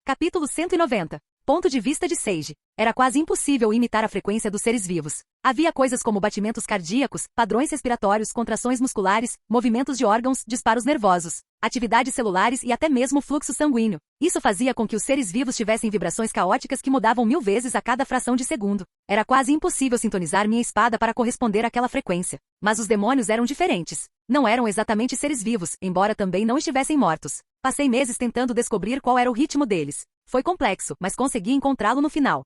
Capítulo 190. Ponto de vista de Sage. Era quase impossível imitar a frequência dos seres vivos. Havia coisas como batimentos cardíacos, padrões respiratórios, contrações musculares, movimentos de órgãos, disparos nervosos, atividades celulares e até mesmo fluxo sanguíneo. Isso fazia com que os seres vivos tivessem vibrações caóticas que mudavam 1000 vezes a cada fração de segundo. Era quase impossível sintonizar minha espada para corresponder àquela frequência. Mas os demônios eram diferentes. Não eram exatamente seres vivos, embora também não estivessem mortos. Passei meses tentando descobrir qual era o ritmo deles. Foi complexo, mas consegui encontrá-lo no final.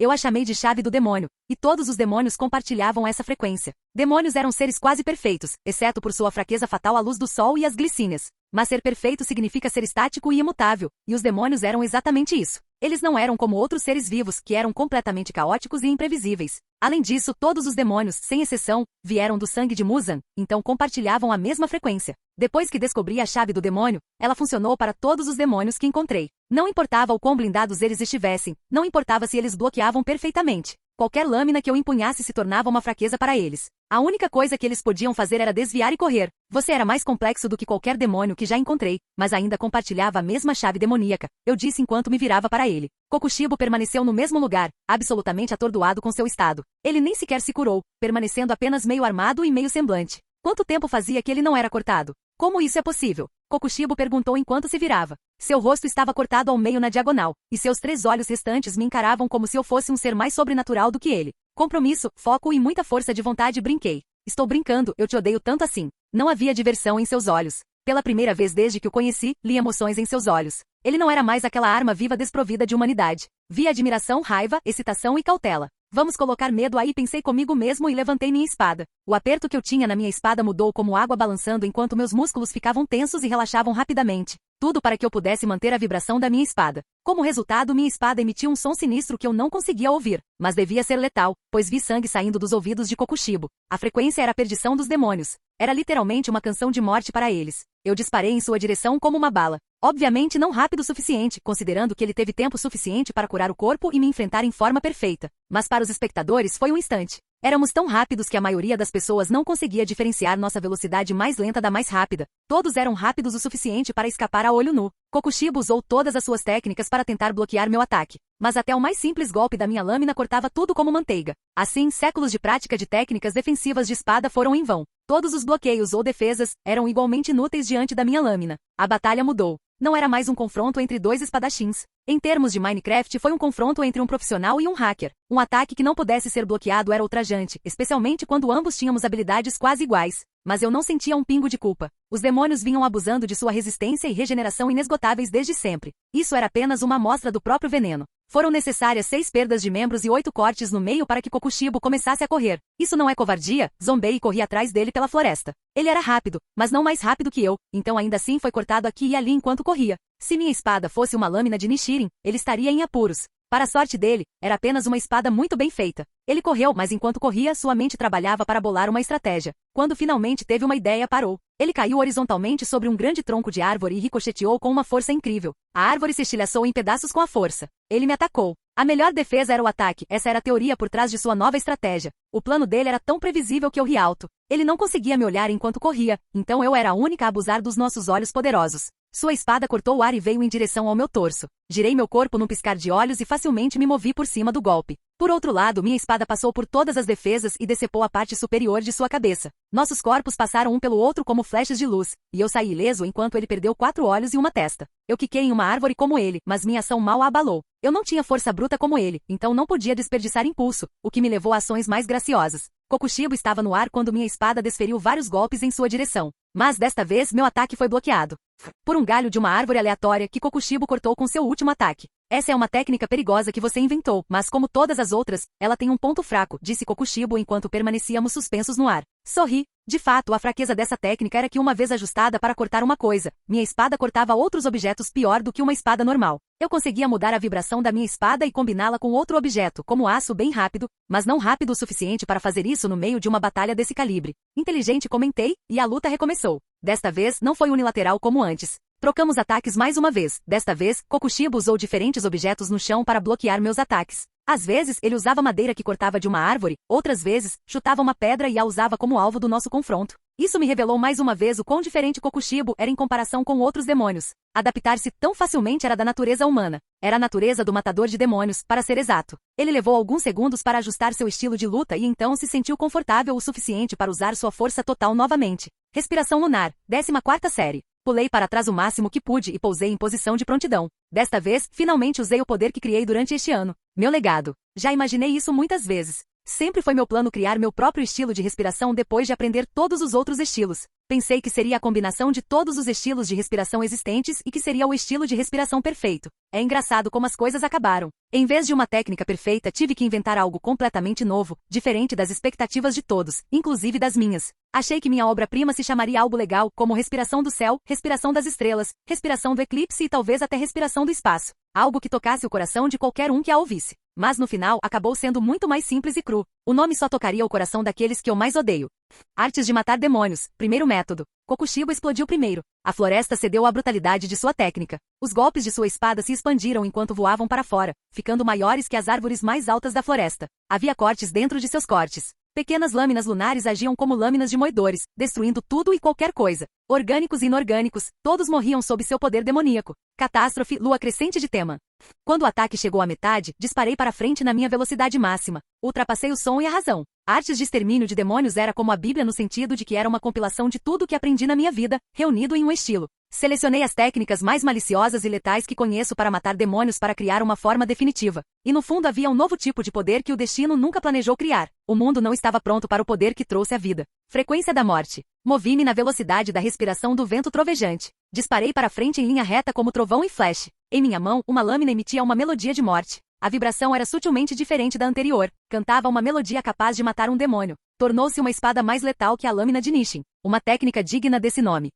Eu a chamei de chave do demônio, e todos os demônios compartilhavam essa frequência. Demônios eram seres quase perfeitos, exceto por sua fraqueza fatal à luz do sol e às glicínias. Mas ser perfeito significa ser estático e imutável, e os demônios eram exatamente isso. Eles não eram como outros seres vivos, que eram completamente caóticos e imprevisíveis. Além disso, todos os demônios, sem exceção, vieram do sangue de Muzan, então compartilhavam a mesma frequência. Depois que descobri a chave do demônio, ela funcionou para todos os demônios que encontrei. Não importava o quão blindados eles estivessem, não importava se eles bloqueavam perfeitamente. Qualquer lâmina que eu empunhasse se tornava uma fraqueza para eles. A única coisa que eles podiam fazer era desviar e correr. Você era mais complexo do que qualquer demônio que já encontrei, mas ainda compartilhava a mesma chave demoníaca, eu disse enquanto me virava para ele. Kokushibo permaneceu no mesmo lugar, absolutamente atordoado com seu estado. Ele nem sequer se curou, permanecendo apenas meio armado e meio semblante. Quanto tempo fazia que ele não era cortado? Como isso é possível? Kokushibo perguntou enquanto se virava. Seu rosto estava cortado ao meio na diagonal, e seus 3 olhos restantes me encaravam como se eu fosse um ser mais sobrenatural do que ele. Compromisso, foco e muita força de vontade, brinquei. Estou brincando, eu te odeio tanto assim. Não havia diversão em seus olhos. Pela primeira vez desde que o conheci, li emoções em seus olhos. Ele não era mais aquela arma viva desprovida de humanidade. Vi admiração, raiva, excitação e cautela. Vamos colocar medo aí, pensei comigo mesmo e levantei minha espada. O aperto que eu tinha na minha espada mudou como água balançando enquanto meus músculos ficavam tensos e relaxavam rapidamente. Tudo para que eu pudesse manter a vibração da minha espada. Como resultado, minha espada emitiu um som sinistro que eu não conseguia ouvir, mas devia ser letal, pois vi sangue saindo dos ouvidos de Kokushibo. A frequência era a perdição dos demônios. Era literalmente uma canção de morte para eles. Eu disparei em sua direção como uma bala. Obviamente não rápido o suficiente, considerando que ele teve tempo suficiente para curar o corpo e me enfrentar em forma perfeita. Mas para os espectadores foi um instante. Éramos tão rápidos que a maioria das pessoas não conseguia diferenciar nossa velocidade mais lenta da mais rápida. Todos eram rápidos o suficiente para escapar a olho nu. Kokushibo usou todas as suas técnicas para tentar bloquear meu ataque. Mas até o mais simples golpe da minha lâmina cortava tudo como manteiga. Assim, séculos de prática de técnicas defensivas de espada foram em vão. Todos os bloqueios ou defesas eram igualmente inúteis diante da minha lâmina. A batalha mudou. Não era mais um confronto entre 2 espadachins. Em termos de Minecraft, foi um confronto entre um profissional e um hacker. Um ataque que não pudesse ser bloqueado era ultrajante, especialmente quando ambos tínhamos habilidades quase iguais. Mas eu não sentia um pingo de culpa. Os demônios vinham abusando de sua resistência e regeneração inesgotáveis desde sempre. Isso era apenas uma amostra do próprio veneno. Foram necessárias 6 perdas de membros e 8 cortes no meio para que Kokushibo começasse a correr. Isso não é covardia? Zombei e corri atrás dele pela floresta. Ele era rápido, mas não mais rápido que eu, então ainda assim foi cortado aqui e ali enquanto corria. Se minha espada fosse uma lâmina de Nichiren, ele estaria em apuros. Para a sorte dele, era apenas uma espada muito bem feita. Ele correu, mas enquanto corria, sua mente trabalhava para bolar uma estratégia. Quando finalmente teve uma ideia, parou. Ele caiu horizontalmente sobre um grande tronco de árvore e ricocheteou com uma força incrível. A árvore se estilhaçou em pedaços com a força. Ele me atacou. A melhor defesa era o ataque, essa era a teoria por trás de sua nova estratégia. O plano dele era tão previsível que eu ri alto. Ele não conseguia me olhar enquanto corria, então eu era a única a abusar dos nossos olhos poderosos. Sua espada cortou o ar e veio em direção ao meu torso. Girei meu corpo num piscar de olhos e facilmente me movi por cima do golpe. Por outro lado, minha espada passou por todas as defesas e decepou a parte superior de sua cabeça. Nossos corpos passaram um pelo outro como flechas de luz, e eu saí ileso enquanto ele perdeu 4 olhos e uma testa. Eu quiquei em uma árvore como ele, mas minha ação mal a abalou. Eu não tinha força bruta como ele, então não podia desperdiçar impulso, o que me levou a ações mais graciosas. Kokushibo estava no ar quando minha espada desferiu vários golpes em sua direção. Mas desta vez meu ataque foi bloqueado por um galho de uma árvore aleatória que Kokushibo cortou com seu último ataque. Essa é uma técnica perigosa que você inventou, mas como todas as outras, ela tem um ponto fraco, disse Kokushibo enquanto permanecíamos suspensos no ar. Sorri. De fato, a fraqueza dessa técnica era que uma vez ajustada para cortar uma coisa, minha espada cortava outros objetos pior do que uma espada normal. Eu conseguia mudar a vibração da minha espada e combiná-la com outro objeto, como aço bem rápido, mas não rápido o suficiente para fazer isso no meio de uma batalha desse calibre. Inteligente, comentei, e a luta recomeçou. Desta vez, não foi unilateral como antes. Trocamos ataques mais uma vez. Desta vez, Kokushibo usou diferentes objetos no chão para bloquear meus ataques. Às vezes, ele usava madeira que cortava de uma árvore, outras vezes, chutava uma pedra e a usava como alvo do nosso confronto. Isso me revelou mais uma vez o quão diferente Kokushibo era em comparação com outros demônios. Adaptar-se tão facilmente era da natureza humana. Era a natureza do matador de demônios, para ser exato. Ele levou alguns segundos para ajustar seu estilo de luta e então se sentiu confortável o suficiente para usar sua força total novamente. Respiração lunar, 14ª série. Pulei para trás o máximo que pude e pousei em posição de prontidão. Desta vez, finalmente usei o poder que criei durante este ano. Meu legado. Já imaginei isso muitas vezes. Sempre foi meu plano criar meu próprio estilo de respiração depois de aprender todos os outros estilos. Pensei que seria a combinação de todos os estilos de respiração existentes e que seria o estilo de respiração perfeito. É engraçado como as coisas acabaram. Em vez de uma técnica perfeita, tive que inventar algo completamente novo, diferente das expectativas de todos, inclusive das minhas. Achei que minha obra-prima se chamaria algo legal, como respiração do céu, respiração das estrelas, respiração do eclipse e talvez até respiração do espaço. Algo que tocasse o coração de qualquer um que a ouvisse. Mas no final, acabou sendo muito mais simples e cru. O nome só tocaria o coração daqueles que eu mais odeio. Artes de matar demônios. Primeiro método. Kokushibo explodiu primeiro. A floresta cedeu à brutalidade de sua técnica. Os golpes de sua espada se expandiram enquanto voavam para fora, ficando maiores que as árvores mais altas da floresta. Havia cortes dentro de seus cortes. Pequenas lâminas lunares agiam como lâminas de moedores, destruindo tudo e qualquer coisa. Orgânicos e inorgânicos, todos morriam sob seu poder demoníaco. Catástrofe, lua crescente de Tema. Quando o ataque chegou à metade, disparei para frente na minha velocidade máxima. Ultrapassei o som e a razão. Artes de extermínio de demônios era como a Bíblia no sentido de que era uma compilação de tudo o que aprendi na minha vida, reunido em um estilo. Selecionei as técnicas mais maliciosas e letais que conheço para matar demônios para criar uma forma definitiva. E no fundo havia um novo tipo de poder que o destino nunca planejou criar. O mundo não estava pronto para o poder que trouxe a vida. Frequência da morte. Movi-me na velocidade da respiração do vento trovejante. Disparei para frente em linha reta como trovão e flash. Em minha mão, uma lâmina emitia uma melodia de morte. A vibração era sutilmente diferente da anterior. Cantava uma melodia capaz de matar um demônio. Tornou-se uma espada mais letal que a lâmina de Nishin. Uma técnica digna desse nome.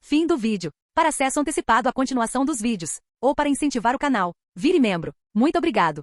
Fim do vídeo. Para acesso antecipado à continuação dos vídeos, ou para incentivar o canal, vire membro. Muito obrigado.